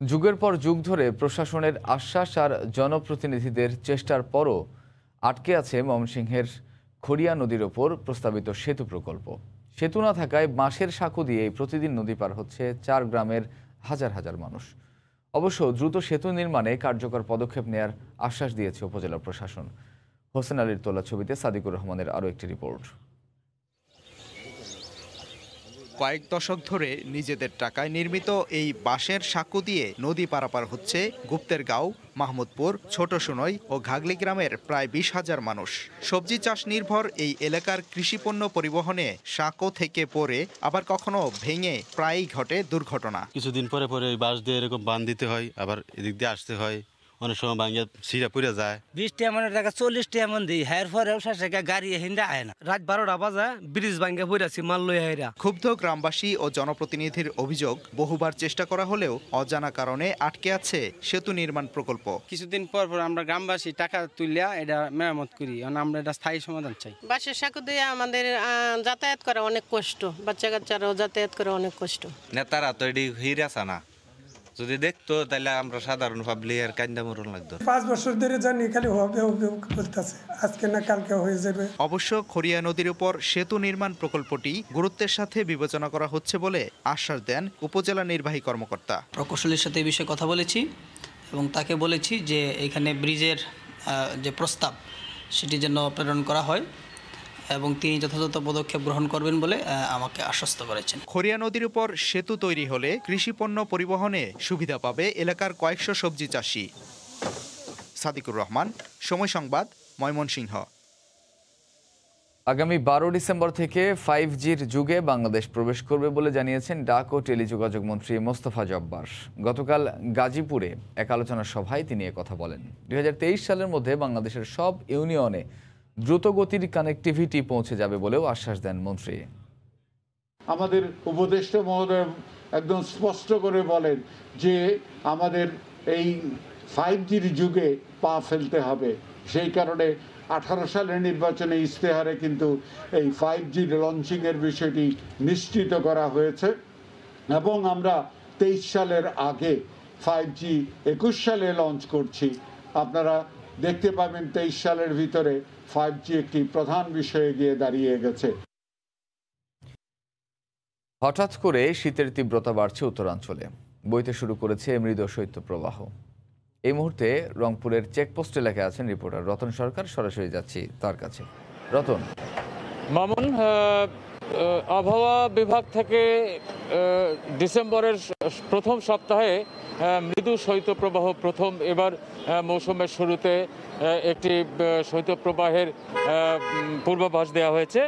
যুগের পর যুগ ধরে প্রশাসনের আশ্বাস আর জনপ্রতিনিধিদের চেষ্টার পরও আটকে আছে ময়মনসিংহের খড়িয়া নদীর ওপর প্রস্তাবিত সেতু প্রকল্প। সেতু না থাকায় বাঁশের সাঁকো দিয়েই প্রতিদিন নদী পার হচ্ছে 4 গ্রামের হাজার হাজার মানুষ। অবশ্য দ্রুত সেতু নির্মাণে কার্যকর পদক্ষেপ নেয়ার আশ্বাস দিয়েছে উপজেলা প্রশাসন। হোসেন আলীর তোলা ছবিতে সাদিকুর রহমানের আরও একটি রিপোর্ট। কয়েক দশক ধরে নিজেদের টাকায় নির্মিত এই বাঁশের সাঁকো দিয়ে নদী পারাপার হচ্ছে গুপ্তেরগাঁও, মাহমুদপুর, ছোট সুনই ও ঘাগলি গ্রামের প্রায় 20,000 মানুষ। সবজি চাষ নির্ভর এই এলাকার কৃষিপণ্য পরিবহনে সাঁকো থেকে পড়ে আবার কখনো ভেঙে প্রায়ই ঘটে দুর্ঘটনা। কিছুদিন পরে পরে ওই বাঁশ দিয়ে এরকম বাঁধ দিতে হয়, আবার এদিক দিয়ে আসতে হয়, অনেক সময় ভাঙিয়ে সিরা পুড়ে যায়। 20 টাকা টাকা 40 টাকা মন দিই, হায়ের পরেও শেষে গাড়ি হিন্দা আয় না। রাত 12টা বাজে ব্রিজ ভাঙে পড়েছি মাল লই হাইরা। ক্ষুব্ধ গ্রামবাসী ও জনপ্রতিনিধির অভিযোগ, বহুবার চেষ্টা করা হলেও অজানা কারণে আটকে আছে সেতু নির্মাণ প্রকল্প। কিছুদিন পর পর আমরা গ্রামবাসী টাকা তুলিয়া এটা মেরামত করি, আমরা এটা স্থায়ী সমাধান চাই। বাঁশের সাঁকো দিয়ে আমাদের যাতায়াত করা অনেক কষ্ট, বাচ্চা কাচ্চারাও যাতায়াত করে অনেক কষ্ট। নেতারা তো এটি হিরাছা না, যদি দেখতো তাহলে আমরা সাধারণ পাবলিক আর কান্দা মরণ লাগতো। 5 বছর ধরে জানি খালি হবে হবে বলতেছে, আজকে না কালকে হয়ে যাবে। অবশ্য খড়িয়া নদীর উপর সেতু নির্মাণ প্রকল্পটি গুরুত্বের সাথে বিবেচনা করা হচ্ছে বলে আশ্বাস দেন উপজেলা নির্বাহী কর্মকর্তা। প্রকৌশলীর সাথে এই বিষয়ে কথা বলেছি এবং তাকে বলেছি যে এখানে ব্রিজের যে প্রস্তাব সেটি যেন প্রেরণ করা হয় এবং তিনি যথাযথ পদক্ষেপ গ্রহণ করবেন বলে আমাকে আশ্বস্ত করেছেন। খড়িয়া নদীর উপর সেতু তৈরি হলে কৃষিপণ্য পরিবহনে সুবিধা পাবে এলাকার কয়েকশো সবজি চাষি। সাদিকুর রহমান, সময় সংবাদ, ময়মনসিংহ। আগামী 12 ডিসেম্বর থেকে 5G'র যুগে বাংলাদেশ প্রবেশ করবে বলে জানিয়েছেন ডাক ও টেলিযোগাযোগ মন্ত্রী মোস্তফা জব্বার। গতকাল গাজীপুরে এক আলোচনা সভায় তিনি কথা বলেন। 2023 সালের মধ্যে বাংলাদেশের সব ইউনিয়নে দ্রুতগতির কানেক্টিভিটি পৌঁছে যাবে বলেও আশ্বাস দেন মন্ত্রী। আমাদের উপদেষ্টা মহোদয় একদম স্পষ্ট করে বলেন যে আমাদের এই 5G'র যুগে পা ফেলতে হবে। সেই কারণে 18 সালের নির্বাচনে ইশতেহারে কিন্তু এই 5G লঞ্চিংয়ের বিষয়টি নিশ্চিত করা হয়েছে এবং আমরা 23 সালের আগে 5G 21 সালে লঞ্চ করছি। আপনারা দেখতে পাবেন 23 সালের ভিতরে 5G একটি প্রধান বিষয়ে গিয়ে দাঁড়িয়ে গেছে। হঠাৎ করে শীতের তীব্রতা বাড়ছে উত্তরাঞ্চলে, বইতে শুরু করেছে মৃদু শৈত্যপ্রবাহ। এই মুহূর্তে রংপুরের চেকপোস্ট এলাকায় আছেন রিপোর্টার রতন সরকার, সরাসরি যাচ্ছি তার কাছে। রতন। মামুন, আবহাওয়া বিভাগ থেকে ডিসেম্বরের প্রথম সপ্তাহে মৃদু শৈত্যপ্রবাহ প্রথম এবার মৌসুমের শুরুতে একটি শৈত্যপ্রবাহের পূর্বাভাস দেওয়া হয়েছে।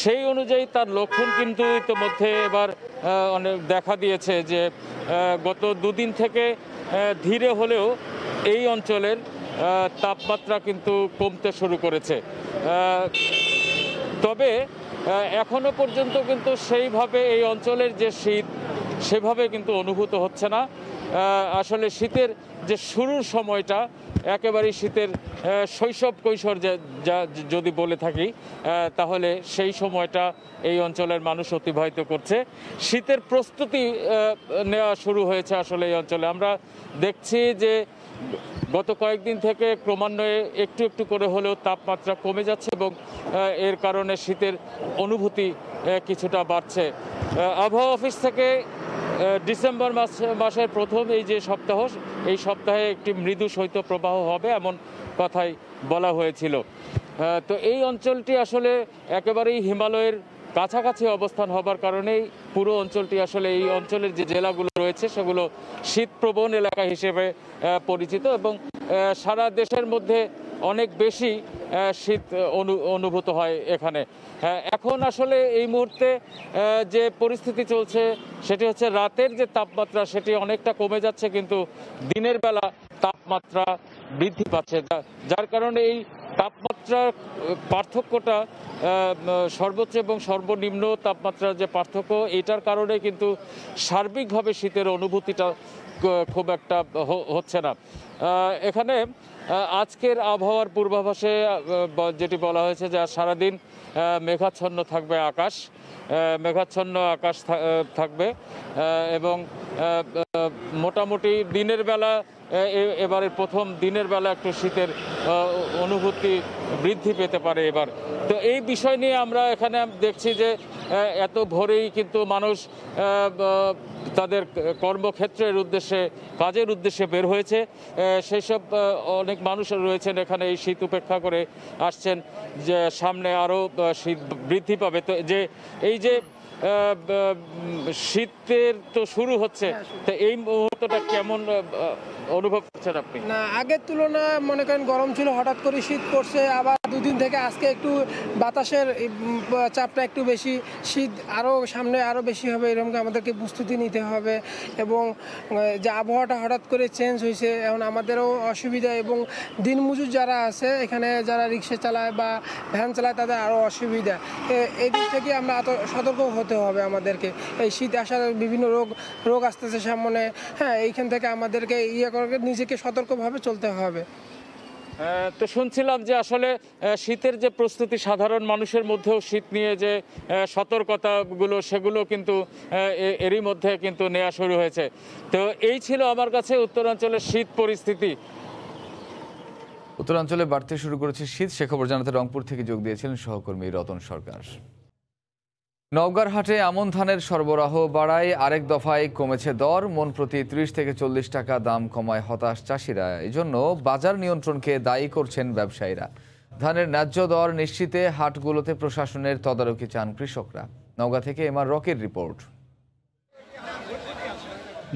সেই অনুযায়ী তার লক্ষণ কিন্তু ইতিমধ্যে এবার অনেক দেখা দিয়েছে যে গত দুদিন থেকে ধীরে হলেও এই অঞ্চলের তাপমাত্রা কিন্তু কমতে শুরু করেছে। তবে এখনো পর্যন্ত কিন্তু সেইভাবে এই অঞ্চলের যে শীত সেভাবে কিন্তু অনুভূত হচ্ছে না। আসলে শীতের যে শুরুর সময়টা একেবারেই শীতের শৈশব কৈশোর যদি বলে থাকি তাহলে সেই সময়টা এই অঞ্চলের মানুষ অতিবাহিত করছে। শীতের প্রস্তুতি নেওয়া শুরু হয়েছে আসলে এই অঞ্চলে। আমরা দেখছি যে গত কয়েকদিন থেকে ক্রমান্বয়ে একটু একটু করে হলেও তাপমাত্রা কমে যাচ্ছে এবং এর কারণে শীতের অনুভূতি কিছুটা বাড়ছে। আবহাওয়া অফিস থেকে ডিসেম্বর মাসের প্রথম এই যে সপ্তাহ, এই সপ্তাহে একটি মৃদু শৈত্যপ্রবাহ হবে এমন কথাই বলা হয়েছিল। তো এই অঞ্চলটি আসলে একেবারেই হিমালয়ের কাছাকাছি অবস্থান হবার কারণেই পুরো অঞ্চলটি আসলে এই অঞ্চলের যে জেলাগুলো রয়েছে সেগুলো শীতপ্রবণ এলাকা হিসেবে পরিচিত এবং সারা দেশের মধ্যে অনেক বেশি শীত অনুভূত হয় এখানে। এখন আসলে এই মুহূর্তে যে পরিস্থিতি চলছে সেটি হচ্ছে রাতের যে তাপমাত্রা সেটি অনেকটা কমে যাচ্ছে, কিন্তু দিনের বেলা তাপমাত্রা বৃদ্ধি পাচ্ছে, যার কারণে এই তাপমাত্রার পার্থক্যটা সর্বোচ্চ এবং সর্বনিম্ন তাপমাত্রার যে পার্থক্য এটার কারণে কিন্তু সার্বিকভাবে শীতের অনুভূতিটা খুব একটা হচ্ছে না। এখানে আজকের আবহাওয়ার পূর্বাভাসে যেটি বলা হয়েছে যে সারাদিন মেঘাচ্ছন্ন থাকবে আকাশ, মেঘাচ্ছন্ন আকাশ থাকবে এবং মোটামুটি দিনের বেলা এবারে প্রথম দিনের বেলা একটু শীতের অনুভূতি বৃদ্ধি পেতে পারে এবার। তো এই বিষয় নিয়ে আমরা এখানে দেখছি যে এত ভোরেই কিন্তু মানুষ তাদের কর্মক্ষেত্রের উদ্দেশ্যে কাজের উদ্দেশ্যে বের হয়েছে। সেই সব অনেক মানুষ রয়েছেন এখানে এই শীত উপেক্ষা করে আসছেন যে সামনে আরও শীত বৃদ্ধি পাবে। তো যে এই যে শীতের তো শুরু হচ্ছে, তো এই মুহূর্তটা কেমন অনুভব করছেন আপনি? না, আগের তুলনায় মনে করেন গরম ছিল, হঠাৎ করে শীত পড়ছে, আবার দুদিন থেকে আজকে একটু বাতাসের চাপটা একটু বেশি, শীত আরও সামনে আরও বেশি হবে এরকম আমাদেরকে প্রস্তুতি নিতে হবে। এবং যে আবহাওয়াটা হঠাৎ করে চেঞ্জ হয়েছে, এখন আমাদেরও অসুবিধা এবং দিনমজুর যারা আছে এখানে যারা রিক্সা চালায় বা ভ্যান চালায় তাদের আরও অসুবিধা। এই দিক থেকে আমরা এত সতর্ক হতে হবে আমাদেরকে। এই শীত আসার বিভিন্ন রোগ আসতেছে সামনে, হ্যাঁ, এইখান থেকে আমাদেরকে করে নিজেকে সতর্কভাবে চলতে হবে। তো শুনছিলাম যে আসলে শীতের যে প্রস্তুতি সাধারণ মানুষের মধ্যেও শীত নিয়ে যে সতর্কতাগুলো সেগুলো কিন্তু এরই মধ্যে কিন্তু নেওয়া শুরু হয়েছে। তো এই ছিল আমার কাছে উত্তরাঞ্চলের শীত পরিস্থিতি। উত্তরাঞ্চলে বাড়তে শুরু করেছে শীত, সে খবর জানাতে রংপুর থেকে যোগ দিয়েছিলেন সহকর্মী রতন সরকার। নওগাঁর হাটে আমন ধানের সরবরাহ বাড়ায় আরেক দফায় কমেছে দর, মন প্রতি ৩০ থেকে ৪০ টাকা দাম কমায় হতাশ চাষিরা। এজন্য বাজার নিয়ন্ত্রণকে দায়ী করছেন ব্যবসায়ীরা। ধানের ন্যায্য দর নিশ্চিতে হাটগুলোতে প্রশাসনের তদারকি চান কৃষকরা। নওগাঁ থেকে এমআর রকির রিপোর্ট।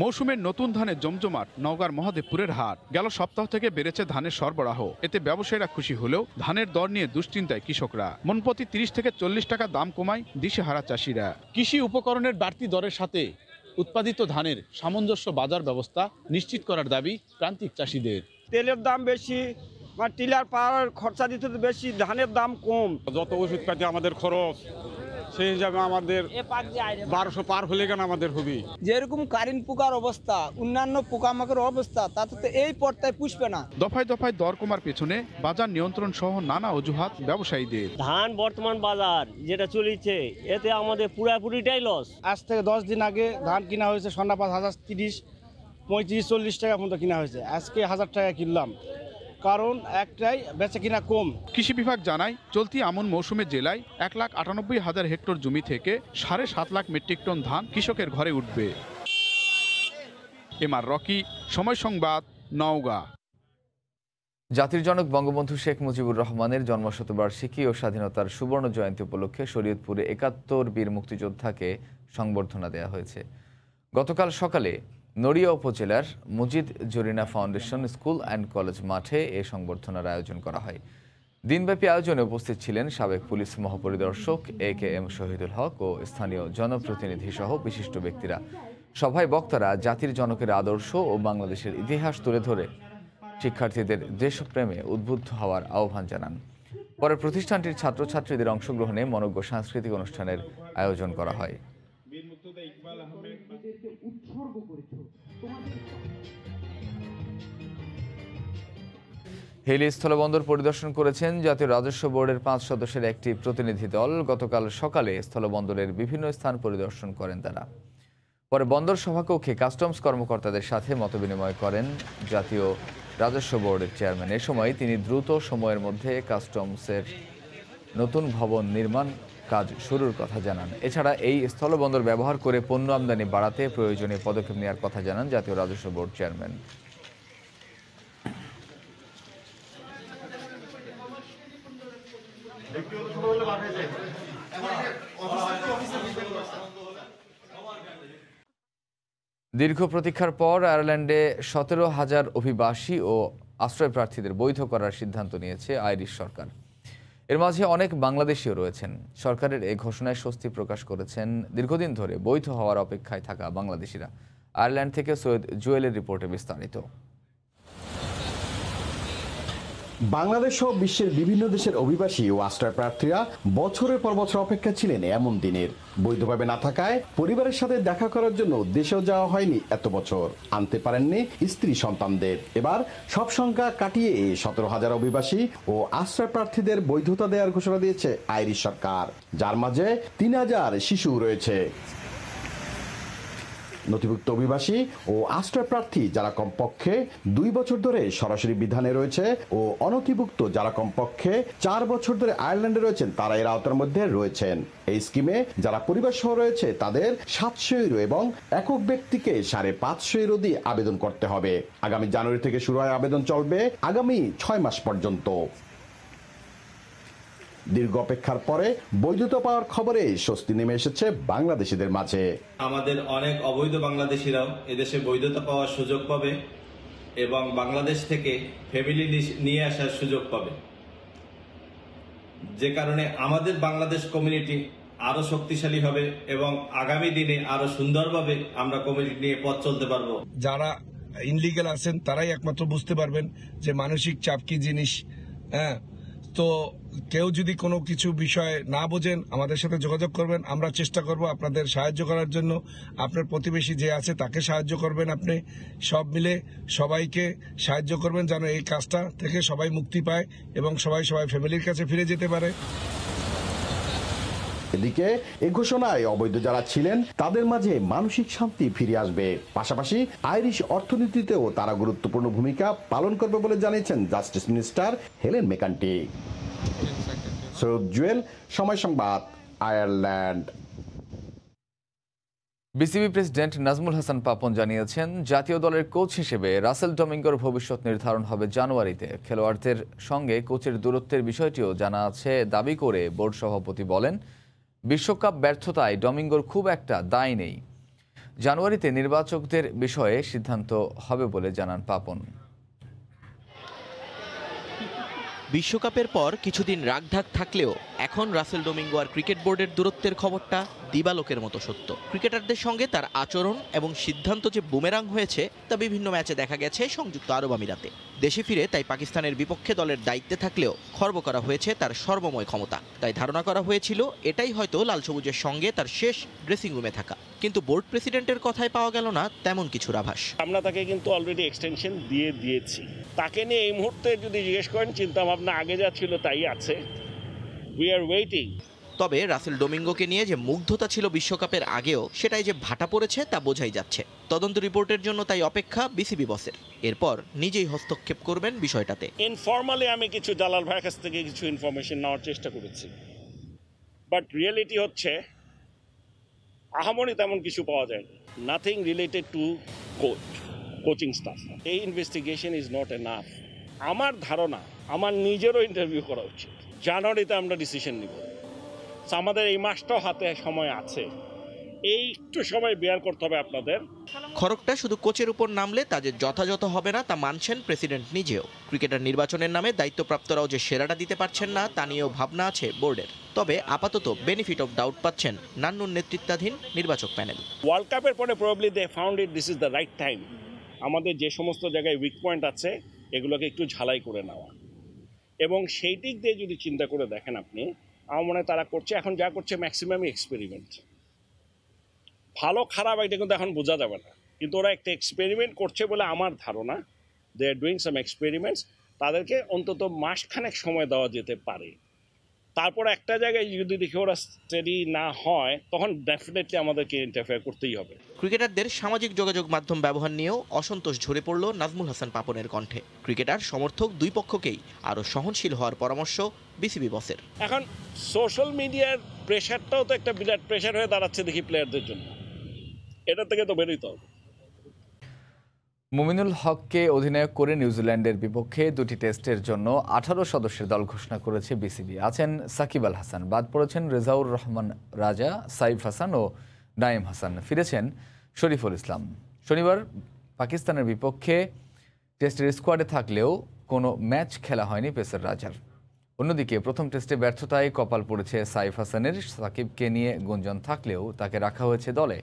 মৌসুমের নতুন ধানের জমজমাট নওগাঁর মহাদেবপুরের হাট। গেল সপ্তাহ থেকে বেড়েছে ধানের সরবরাহ, এতে ব্যবসায়ীরা খুশি হলেও ধানের দর নিয়ে দুশ্চিন্তায় কৃষকরা। মনপ্রতি ৩০ থেকে ৪০ টাকা দাম কমায় দিশেহারা চাষিরা। কৃষি উপকরণের বাড়তি দরের সাথে উৎপাদিত ধানের সামঞ্জস্য বাজার ব্যবস্থা নিশ্চিত করার দাবি প্রান্তিক চাষিদের। তেলের দাম বেশি, টিলার পাওয়ার খরচা দিতে বেশি, ধানের দাম কম। যত ওষুধ পাতি আমাদের খরচ, সেই হিসাবে আমাদের 1200 পার হলে কেন আমাদের হবে। যেরকম কারেন্ট পোকার অবস্থা, অন্যান্য পোকামাকড়ের অবস্থা, তাতে তো এই পর্যায়ে পুষবে না। দফায় দফায় দর কমার পেছনে বাজার নিয়ন্ত্রণ সহ নানা অজুহাত ব্যবসায়ীদের। ধান বর্তমান বাজার যেটা চলছে এতে আমাদের পুরাপুরিটাই লস। আজ থেকে 10 দিন আগে ধান কিনা হয়েছে সন্ধ্যা 5,030, 35, 40 টাকা পর্যন্ত কিনা হয়েছে। আজকে 1000 টাকা কিনলাম, কারণ একটাই বেচা কিনা কম। কৃষি বিভাগ জানায় চলতি আমন মৌসুমে জেলায় 1,98,000 হেক্টর জমি থেকে 7.5 লাখ মেট্রিক টন ধান কৃষকের ঘরে উঠবে। এমআর রকি, সময় সংবাদ, নওগাঁ। জাতির জনক বঙ্গবন্ধু শেখ মুজিবুর রহমানের জন্মশতবার্ষিকী ও স্বাধীনতার সুবর্ণ জয়ন্তী উপলক্ষে শরীয়তপুরে 71 বীর মুক্তিযোদ্ধাকে সংবর্ধনা দেওয়া হয়েছে। গতকাল সকালে নড়িয়া উপজেলার Mujid Jarina foundation school and college মাঠে এ সংবর্ধনার আয়োজন করা হয়। দিনব্যাপী আয়োজনে উপস্থিত ছিলেন সাবেক পুলিশ মহাপরিদর্শক AKM শহীদুল হক ও স্থানীয় জনপ্রতিনিধি সহ বিশিষ্ট ব্যক্তিরা। সভায় বক্তারা জাতির জনকের আদর্শ ও বাংলাদেশের ইতিহাস তুলে ধরে শিক্ষার্থীদের দেশপ্রেমে উদ্বুদ্ধ হওয়ার আহ্বান জানান। পরে প্রতিষ্ঠানটির ছাত্রছাত্রীদের অংশগ্রহণে মনোজ্ঞ সাংস্কৃতিক অনুষ্ঠানের আয়োজন করা হয়। হিলি স্থলবন্দর পরিদর্শন করেছেন জাতীয় রাজস্ব বোর্ডের 5 সদস্যের একটি প্রতিনিধি দল। গতকাল সকালে স্থলবন্দরের বিভিন্ন স্থান পরিদর্শন করেন তারা। পরে বন্দর সভাকক্ষে কাস্টমস কর্মকর্তাদের সাথে মতবিনিময় করেন জাতীয় রাজস্ব বোর্ডের চেয়ারম্যান। এ সময় তিনি দ্রুত সময়ের মধ্যে কাস্টমসের নতুন ভবন নির্মাণ কাজ শুরুর কথা জানান। এছাড়া এই স্থলবন্দর ব্যবহার করে পণ্য আমদানি বাড়াতে প্রয়োজনীয় পদক্ষেপ নেওয়ার কথা জানান জাতীয় রাজস্ব বোর্ড চেয়ারম্যান। দীর্ঘ প্রতীক্ষার পর আয়ারল্যান্ডে 17,000 অভিবাসী ও আশ্রয় প্রার্থীদের বৈধ করার সিদ্ধান্ত নিয়েছে আইরিশ সরকার। এর মাঝে অনেক বাংলাদেশিও রয়েছেন। সরকারের এই ঘোষণায় স্বস্তি প্রকাশ করেছেন দীর্ঘদিন ধরে বৈধ হওয়ার অপেক্ষায় থাকা বাংলাদেশিরা। আয়ারল্যান্ড থেকে সৈয়দ জুয়েলের রিপোর্টে বিস্তারিত। বাংলাদেশ সহ বিশ্বের বিভিন্ন দেশের অভিবাসী ও আশ্রয় প্রার্থীরা বছরের পর বছর অপেক্ষা ছিলেন এমন দিনের। বৈধভাবে না থাকায় পরিবারের সাথে দেখা করার জন্য দেশেও যাওয়া হয়নি এত বছর, আনতে পারেননি স্ত্রী সন্তানদের। এবার সব সংখ্যা কাটিয়ে 17,000 অভিবাসী ও আশ্রয় প্রার্থীদের বৈধতা দেওয়ার ঘোষণা দিয়েছে আইরিশ সরকার, যার মাঝে 3,000 শিশু রয়েছে। নথিভুক্ত অভিবাসী ও আশ্রয় প্রার্থী যারা কমপক্ষে 2 বছর ধরে সরাসরি বিধানে রয়েছে ও অনথিভুক্ত যারা কমপক্ষে 4 বছর ধরে আয়ারল্যান্ডে রয়েছেন তারা এর আওতার মধ্যে রয়েছেন। এই স্কিমে যারা পরিবার সহ রয়েছে তাদের 700 ইউরো এবং একক ব্যক্তিকে 550 ইউরো দিয়ে আবেদন করতে হবে। আগামী জানুয়ারি থেকে শুরু হয় আবেদন, চলবে আগামী 6 মাস পর্যন্ত। দীর্ঘ অপেক্ষার পরে বৈধতা পাওয়ার খবরে স্বস্তি নেমে এসেছে বাংলাদেশিদের মাঝে। আমাদের অনেক অবৈধ বাংলাদেশিরাও এদেশে বৈধতা পাওয়ার সুযোগ পাবে এবং বাংলাদেশ থেকে ফ্যামিলি নিয়ে আসার সুযোগ পাবে, যে কারণে আমাদের বাংলাদেশ কমিউনিটি আরো শক্তিশালী হবে এবং আগামী দিনে আরো সুন্দরভাবে আমরা কমিউনিটি নিয়ে পথ চলতে পারবো। যারা ইনলিগাল আছেন তারাই একমাত্র বুঝতে পারবেন যে মানসিক চাপ কি জিনিস। তো কেউ যদি কোনো কিছু বিষয় না বোঝেন আমাদের সাথে যোগাযোগ করবেন, আমরা চেষ্টা করব আপনাদের সাহায্য করার জন্য। আপনার প্রতিবেশী যে আছে তাকে সাহায্য করবেন, আপনি সব মিলে সবাইকে সাহায্য করবেন যেন এই কাজটা থেকে সবাই মুক্তি পায় এবং সবাই ফ্যামিলির কাছে ফিরে যেতে পারে। এদিকে এই ঘোষণায় অবৈধ যারা ছিলেন তাদের মাঝে মানসিক শান্তি ফিরে আসবে, পাশাপাশি আইরিশ অর্থনীতিতেও তারা গুরুত্বপূর্ণ ভূমিকা পালন করবে বলে জানিয়েছেন justice minister Helen McEntee. Syed Jewel, Somoy Sangbad, Ireland. BCB president Nazmul Hasan Papon জানিয়েছেন, জাতীয় দলের কোচ হিসেবে রাসেল ডমিঙ্গোর ভবিষ্যৎ নির্ধারণ হবে জানুয়ারিতে। খেলোয়াড়দের সঙ্গে কোচের দূরত্বের বিষয়টিও জানা আছে দাবি করে বোর্ড সভাপতি বলেন, বিশ্বকাপ ব্যর্থতায় ডমিঙ্গোর খুব একটা দায় নেই। জানুয়ারিতে নির্বাচকদের বিষয়ে সিদ্ধান্ত হবে বলে জানান পাপন। বিশ্বকাপের পর কিছুদিন রাগঢাক থাকলেও এখন রাসেল ডোমিঙ্গো আর ক্রিকেট বোর্ডের দূরত্বের খবরটা দিবালোকের মতো সত্য। ক্রিকেটারদের সঙ্গে তার আচরণ এবং সিদ্ধান্ত যে বুমেরাং হয়েছে তা বিভিন্ন ম্যাচে দেখা গেছে সংযুক্ত আরব আমিরাতে। দেশে ফিরে তাই পাকিস্তানের বিপক্ষে দলের দায়িত্বে থাকলেও খর্ব করা হয়েছে তার সর্বময় ক্ষমতা। তাই ধারণা করা হয়েছিল এটাই হয়তো লাল সবুজের সঙ্গে তার শেষ ড্রেসিং রুমে থাকা। কিন্তু বোর্ড প্রেসিডেন্টের কথায় পাওয়া গেল না তেমন কিছুর আভাস। আমরা তাকে কিন্তু অলরেডি এক্সটেনশন দিয়েছি। তাকে নিয়ে এই মুহূর্তে যদি জিজ্ঞেস করেন চিন্তা ভাবনা আগে যা ছিল তাই আছে। We are waiting. তবে রাসেল ডোমিঙ্গোকে নিয়ে যে মুগ্ধতা ছিল বিশ্বকাপের আগেও সেটাই যে ভাটা পড়েছে তা বোঝাই যাচ্ছে। তদন্ত রিপোর্টের জন্য তাই অপেক্ষা বিসিবি বসের। এরপর নিজেই হস্তক্ষেপ করবেন বিষয়টাতে। ইনফর্মালি আমি কিছু দালাল ভাইয়ের কাছ থেকে কিছু ইনফরমেশন নেওয়ার চেষ্টা করেছি, বাট রিয়েলিটি হচ্ছে আহামরি তেমন কিছু পাওয়া যায় না। Nothing related to coaching staff. এই ইনভেস্টিগেশন ইজ নট এনাফ। আমার ধারণা আমার নিজেরও ইন্টারভিউ করা উচিত। জানুয়ারিতে আমরা ডিসিশন নিব। আমাদের এই মাসটাও হাতে সময় আছে, এই একটু সময় বেয়ার করতে হবে আপনাদের। খড়গটা শুধু কোচের উপর নামলে তা যে যথাযথ হবে না তা মানছেন প্রেসিডেন্ট নিজেও। ক্রিকেটার নির্বাচনের নামে দায়িত্বপ্রাপ্তরাও যে সেরাটা দিতে পারছেন না তা নিয়েও ভাবনা আছে বোর্ডের। তবে আপাতত বেনিফিট অফ ডাউট পাচ্ছেন নান্নুর নেতৃত্বাধীন নির্বাচক প্যানেল। ওয়ার্ল্ড কাপের পরে probably they found it this is the right time. আমাদের যে সমস্ত জায়গায় উইক পয়েন্ট আছে এগুলোকে একটু ঝালাই করে নেওয়া, এবং সেই দিক দিয়ে যদি চিন্তা করে দেখেন আপনি, আমার মনে হয় তারা করছে এখন যা করছে ম্যাক্সিমামই এক্সপেরিমেন্ট। ভালো খারাপ এটা কিন্তু এখন বোঝা যাবে না, কিন্তু ওরা একটা এক্সপেরিমেন্ট করছে বলে আমার ধারণা। দে আর ডুইং সাম এক্সপেরিমেন্টস। তাদেরকে অন্তত মাসখানেক সময় দেওয়া যেতে পারে। তারপর একটা জায়গায় যদি দেখি ওরা স্টেডি না হয় তখন ডেফিনেটলি আমাদেরকে ইন্টারফেয়ার করতেই হবে। ক্রিকেটারদের সামাজিক যোগাযোগ মাধ্যম ব্যবহার নিয়েও অসন্তোষ ঝরে পড়ল নাজমুল হাসান পাপনের কণ্ঠে। ক্রিকেটার সমর্থক দুই পক্ষকেই আরও সহনশীল হওয়ার পরামর্শ বিসিবি বসের। এখন সোশ্যাল মিডিয়ার প্রেশারটাও তো একটা বিরাট প্রেশার হয়ে দাঁড়াচ্ছে দেখি প্লেয়ারদের জন্য। এটা থেকে তো বেরোতে হবে। মুমিনুল হককে অধিনায়ক করে নিউজিল্যান্ডের বিপক্ষে 2টি টেস্টের জন্য 18 সদস্যের দল ঘোষণা করেছে বিসিবি। আছেন সাকিব আল হাসান, বাদ পড়েছেন রেজাউর রহমান রাজা, সাইফ হাসান ও নাইম হাসান, ফিরেছেন শরীফুল ইসলাম। শনিবার পাকিস্তানের বিপক্ষে টেস্টের স্কোয়াডে থাকলেও কোনো ম্যাচ খেলা হয়নি পেসার রাজার। অন্যদিকে প্রথম টেস্টে ব্যর্থতায় কপাল পড়েছে সাইফ হাসানের। সাকিবকে নিয়ে গুঞ্জন থাকলেও তাকে রাখা হয়েছে দলে।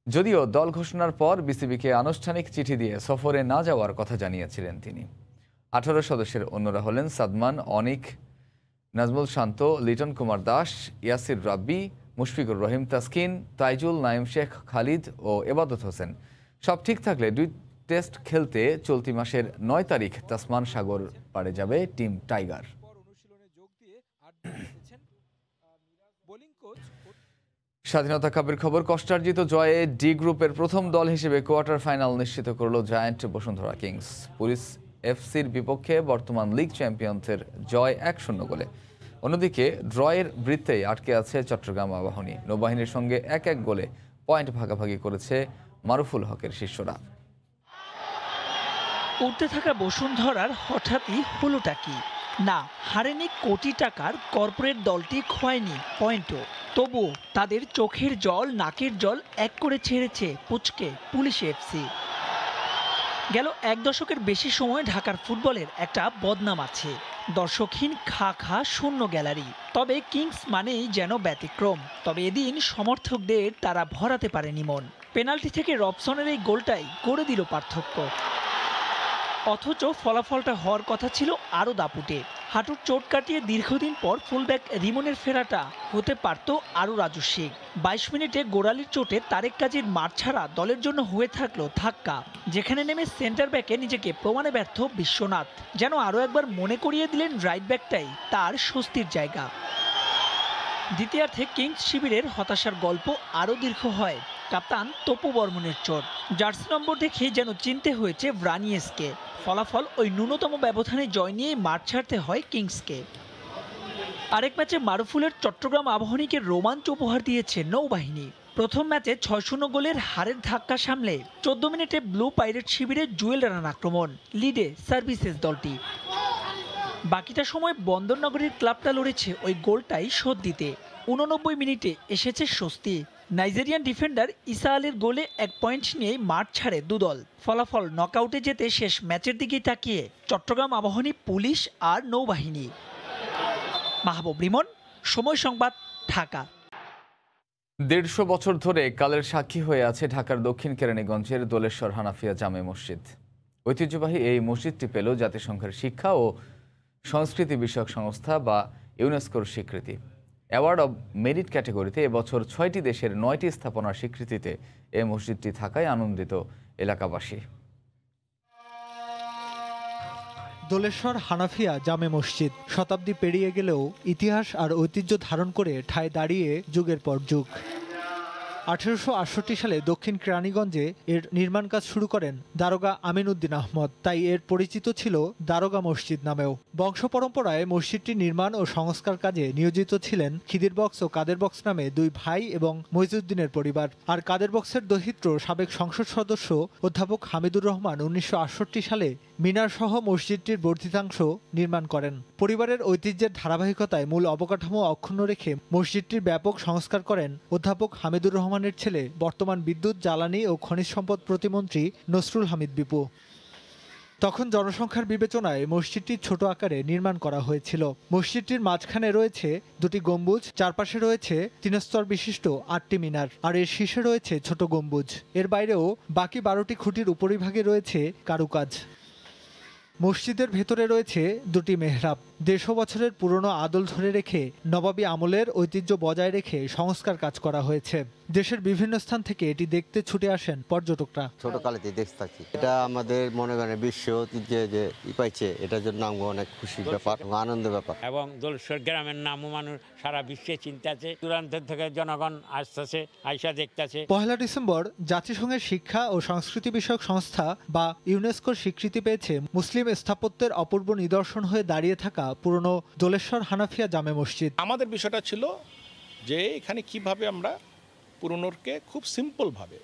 যদিও দল ঘোষণার পর বিসিবিকে আনুষ্ঠানিক চিঠি দিয়ে সফরে না যাওয়ার কথা জানিয়েছিলেন তিনি। 18 সদস্যের অন্যরা হলেন সাদমান, অনিক, নাজমুল শান্ত, লিটন কুমার দাস, ইয়াসির রাব্বি, মুশফিকুর রহিম তাসকিন, তাইজুল, নাইম শেখ, খালিদ ও এবাদত হোসেন। সব ঠিক থাকলে 2 টেস্ট খেলতে চলতি মাসের 9 তারিখ তাসমান সাগর পাড়ে যাবে টিম টাইগার। স্বাধীনতা কাপের খবর। কষ্টার্জিত জয়ে ডি গ্রুপের প্রথম দল হিসেবে কোয়ার্টার ফাইনাল নিশ্চিত করল জায়ান্ট বসুন্ধরা কিংস। পুলিশ এফসির বিপক্ষে বর্তমান লিগ চ্যাম্পিয়নদের জয় 1-0 গোলে। অন্যদিকে ড্রয়ের বৃত্তেই আটকে আছে চট্টগ্রাম আবাহনী। নৌবাহিনীর সঙ্গে 1-1 গোলে পয়েন্ট ভাগাভাগি করেছে মারুফুল হকের শিষ্যরা। উঠতে থাকা বসুন্ধরার হঠাৎই হলোটা কি? না, হারেনি কোটি টাকার কর্পোরেট দলটি, খোয়ায়নি পয়েন্টও। তবুও তাদের চোখের জল নাকের জল এক করে ছেড়েছে পুচকে পুলিশ এফসি। গেল 1 দশকের বেশি সময় ঢাকার ফুটবলের একটা বদনাম আছে, দর্শকহীন খা খা শূন্য গ্যালারি। তবে কিংস মানেই যেন ব্যতিক্রম। তবে এদিন সমর্থকদের তারা ভরাতে পারেনি মন। পেনাল্টি থেকে রবসনের এই গোলটাই করে দিল পার্থক্য। অথচ ফলাফলটা হওয়ার কথা ছিল আরও দাপুটে। হাঁটুর চোট কাটিয়ে দীর্ঘদিন পর ফুলব্যাক রিমনের ফেরাটা হতে পারত আরও রাজস্বিক। 22 মিনিটে গোড়ালির চোটে তারেক কাজীর মাঠ ছাড়া দলের জন্য হয়ে থাকলো ধাক্কা, যেখানে নেমে সেন্টার ব্যাকে নিজেকে প্রমাণে ব্যর্থ বিশ্বনাথ। যেন আরও একবার মনে করিয়ে দিলেন রাইট ব্যাকটাই তার স্বস্তির জায়গা। দ্বিতীয়ার্ধে কিংস শিবিরের হতাশার গল্প আরও দীর্ঘ হয়। কাপ্তান তপু বর্মনের চোট, জার্সি নম্বর দেখে যেন চিনতে হয়েছে ব্রানিয়েসকে। ফলাফল ওই ন্যূনতম ব্যবধানে জয় নিয়ে মাঠ ছাড়তে হয় কিংসকে। আরেক ম্যাচে মারুফুলের চট্টগ্রাম আবাহনীকে রোমাঞ্চ উপহার দিয়েছে নৌবাহিনী। প্রথম ম্যাচে 6-0 গোলের হারের ধাক্কা সামলে 14 মিনিটে ব্লু পাইরেট শিবিরে জুয়েল রানার আক্রমণ, লিডে সার্ভিসেস দলটি। বাকিটা সময় বন্দরনগরীর ক্লাবটা লড়েছে ওই গোলটাই শোধ দিতে। 89 মিনিটে এসেছে স্বস্তি। নাইজেরিয়ান ডিফেন্ডার ইসা আলীর গোলে 1 পয়েন্ট নিয়ে মাঠ ছাড়ে দুদল। ফলাফল নকআউটে যেতে শেষ ম্যাচের দিকে তাকিয়ে চট্টগ্রাম আবাহনী, পুলিশ আর নৌবাহিনী। মাহবুব রিমন, সময় সংবাদ, ঢাকা। 150 বছর ধরে কালের সাক্ষী হয়ে আছে ঢাকার দক্ষিণ কেরানীগঞ্জের দোলেশ্বর হানাফিয়া জামে মসজিদ। ঐতিহ্যবাহী এই মসজিদটি পেল জাতিসংঘের শিক্ষা ও সংস্কৃতি বিষয়ক সংস্থা বা ইউনেস্কোর স্বীকৃতি। অ্যাওয়ার্ড অব মেরিট ক্যাটাগরিতে এবছর 6টি দেশের 9টি স্থাপনার স্বীকৃতিতে এই মসজিদটি থাকায় আনন্দিত এলাকাবাসী। দোলেশ্বর হানাফিয়া জামে মসজিদ শতাব্দী পেরিয়ে গেলেও ইতিহাস আর ঐতিহ্য ধারণ করে ঠায় দাঁড়িয়ে যুগের পর যুগ। 1868 সালে দক্ষিণ কেরানীগঞ্জে এর নির্মাণ কাজ শুরু করেন দারোগা আমিন উদ্দিন আহমদ, তাই এর পরিচিত ছিল দারোগা মসজিদ নামেও। বংশ পরম্পরায় মসজিদটির নির্মাণ ও সংস্কার কাজে নিয়োজিত ছিলেন খিদির বক্স ও কাদের বক্স নামে 2 ভাই এবং মইজুদ্দিনের পরিবার। আর কাদের বক্সের দহিত্র সাবেক সংসদ সদস্য অধ্যাপক হামিদুর রহমান 1968 সালে মিনার সহ মসজিদটির বর্ধিতাংশ নির্মাণ করেন। পরিবারের ঐতিহ্যের ধারাবাহিকতায় মূল অবকাঠামো অক্ষুণ্ণ রেখে মসজিদটির ব্যাপক সংস্কার করেন অধ্যাপক হামিদুর রহমানের ছেলে, বর্তমান বিদ্যুৎ, জ্বালানি ও খনিজ সম্পদ প্রতিমন্ত্রী নসরুল হামিদ বিপু। তখন জনসংখ্যার বিবেচনায় মসজিদটি ছোট আকারে নির্মাণ করা হয়েছিল। মসজিদটির মাঝখানে রয়েছে 2টি গম্বুজ, চারপাশে রয়েছে 3 স্তর বিশিষ্ট 8টি মিনার, আর এর শীর্ষে রয়েছে ছোট গম্বুজ। এর বাইরেও বাকি 12টি খুঁটির উপরিভাগে রয়েছে কারুকাজ। মসজিদের ভেতরে রয়েছে 2টি মেহরাব। 150 বছরের পুরনো আদল ধরে রেখে নবাবী আমলের ঐতিহ্য বজায় রেখে সংস্কার কাজ করা হয়েছে। দেশের বিভিন্ন স্থান থেকে এটি দেখতে ছুটে আসেন পর্যটকরা। ছোটকালেতে দেখতে থাকি, এটা আমাদের মনে করেন বিশ্ব ঐতিহ্যে যে পাইছে, এটার জন্য আমরা অনেক খুশির ব্যাপার, আনন্দের ব্যাপার। এবং দোলেশ্বর গ্রামের নামও মানুষ সারা বিশ্বে চিন্তাছে, দূরান্ত থেকে জনগণ আসতেছে, আইসা দেখতেছে। 1 ডিসেম্বর জাতিসংঘের শিক্ষা ও সংস্কৃতি বিষয়ক সংস্থা বা ইউনেস্কোর স্বীকৃতি পেয়েছে মুসলিম স্থাপত্যের অপূর্ব নিদর্শন হয়ে দাঁড়িয়ে থাকা পুরনো দোলেশ্বর হানাফিয়া জামে মসজিদ। আমাদের বিষয়টা ছিল যে এখানে কিভাবে আমরা পুরনোকে খুব সিম্পলভাবে,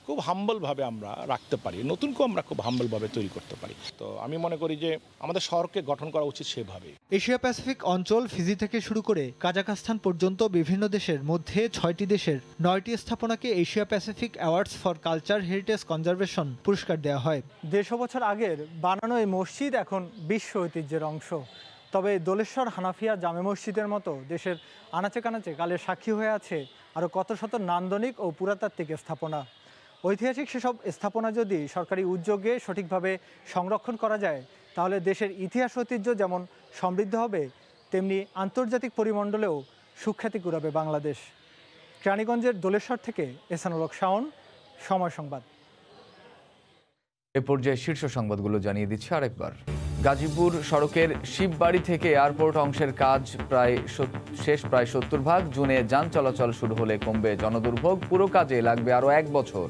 খুব হাম্বলভাবে আমরা রাখতে পারি, নতুনকেও আমরা খুব হাম্বলভাবে তৈরি করতে পারি। তো আমি মনে করি যে আমাদের শহরকে গঠন করা উচিত সেভাবে। এশিয়া প্যাসিফিক অঞ্চল ফিজি থেকে শুরু করে কাজাখস্তান পর্যন্ত বিভিন্ন দেশের মধ্যে 6টি দেশের 9টি স্থাপনাকে Asia Pacific awards for culture heritage conservation পুরস্কার দেওয়া হয়। 150 বছর আগের বানানো এই মসজিদ এখন বিশ্ব ঐতিহ্যের অংশ। তবে দোলেশ্বর হানাফিয়া জামে মসজিদের মতো দেশের আনাচে কানাচে কালের সাক্ষী হয়ে আছে আরও কত শত নান্দনিক ও পুরাতাত্ত্বিক স্থাপনা। ঐতিহাসিক সেসব স্থাপনা যদি সরকারি উদ্যোগে সঠিকভাবে সংরক্ষণ করা যায়, তাহলে দেশের ইতিহাস ঐতিহ্য যেমন সমৃদ্ধ হবে, তেমনি আন্তর্জাতিক পরিমণ্ডলেও সুখ্যাতি কুড়াবে বাংলাদেশ। কেরানীগঞ্জের দোলেশ্বর থেকে এহসানুল হক শাওন, সময় সংবাদ। এ পর্যায়ে শীর্ষ সংবাদগুলো জানিয়ে দিচ্ছি আরেকবার। গাজীপুর সড়কের শিববাড়ি থেকে এয়ারপোর্ট অংশের কাজ প্রায় 70%। জুনে যান চলাচল শুরু হলে কমবে জনদুর্ভোগ, পুরো কাজে লাগবে আরও 1 বছর।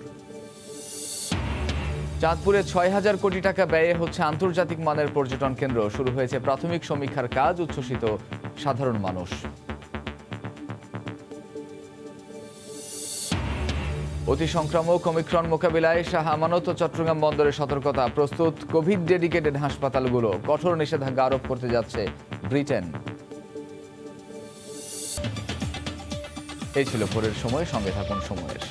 চাঁদপুরে 6000 কোটি টাকা ব্যয়ে হচ্ছে আন্তর্জাতিক মানের পর্যটন কেন্দ্র, শুরু হয়েছে প্রাথমিক সমীক্ষার কাজ, উচ্ছ্বসিত সাধারণ মানুষ। অতি সংক্রামক ওমিক্রন মোকাবিলায় শাহ আমানত ও চট্টগ্রাম বন্দরে সতর্কতা, প্রস্তুত কোভিড ডেডিকেটেড হাসপাতালগুলো, কঠোর নিষেধাজ্ঞা আরোপ করতে যাচ্ছে ব্রিটেন। এই ছিল ভোরের সময়, সঙ্গে থাকুন সময়ের।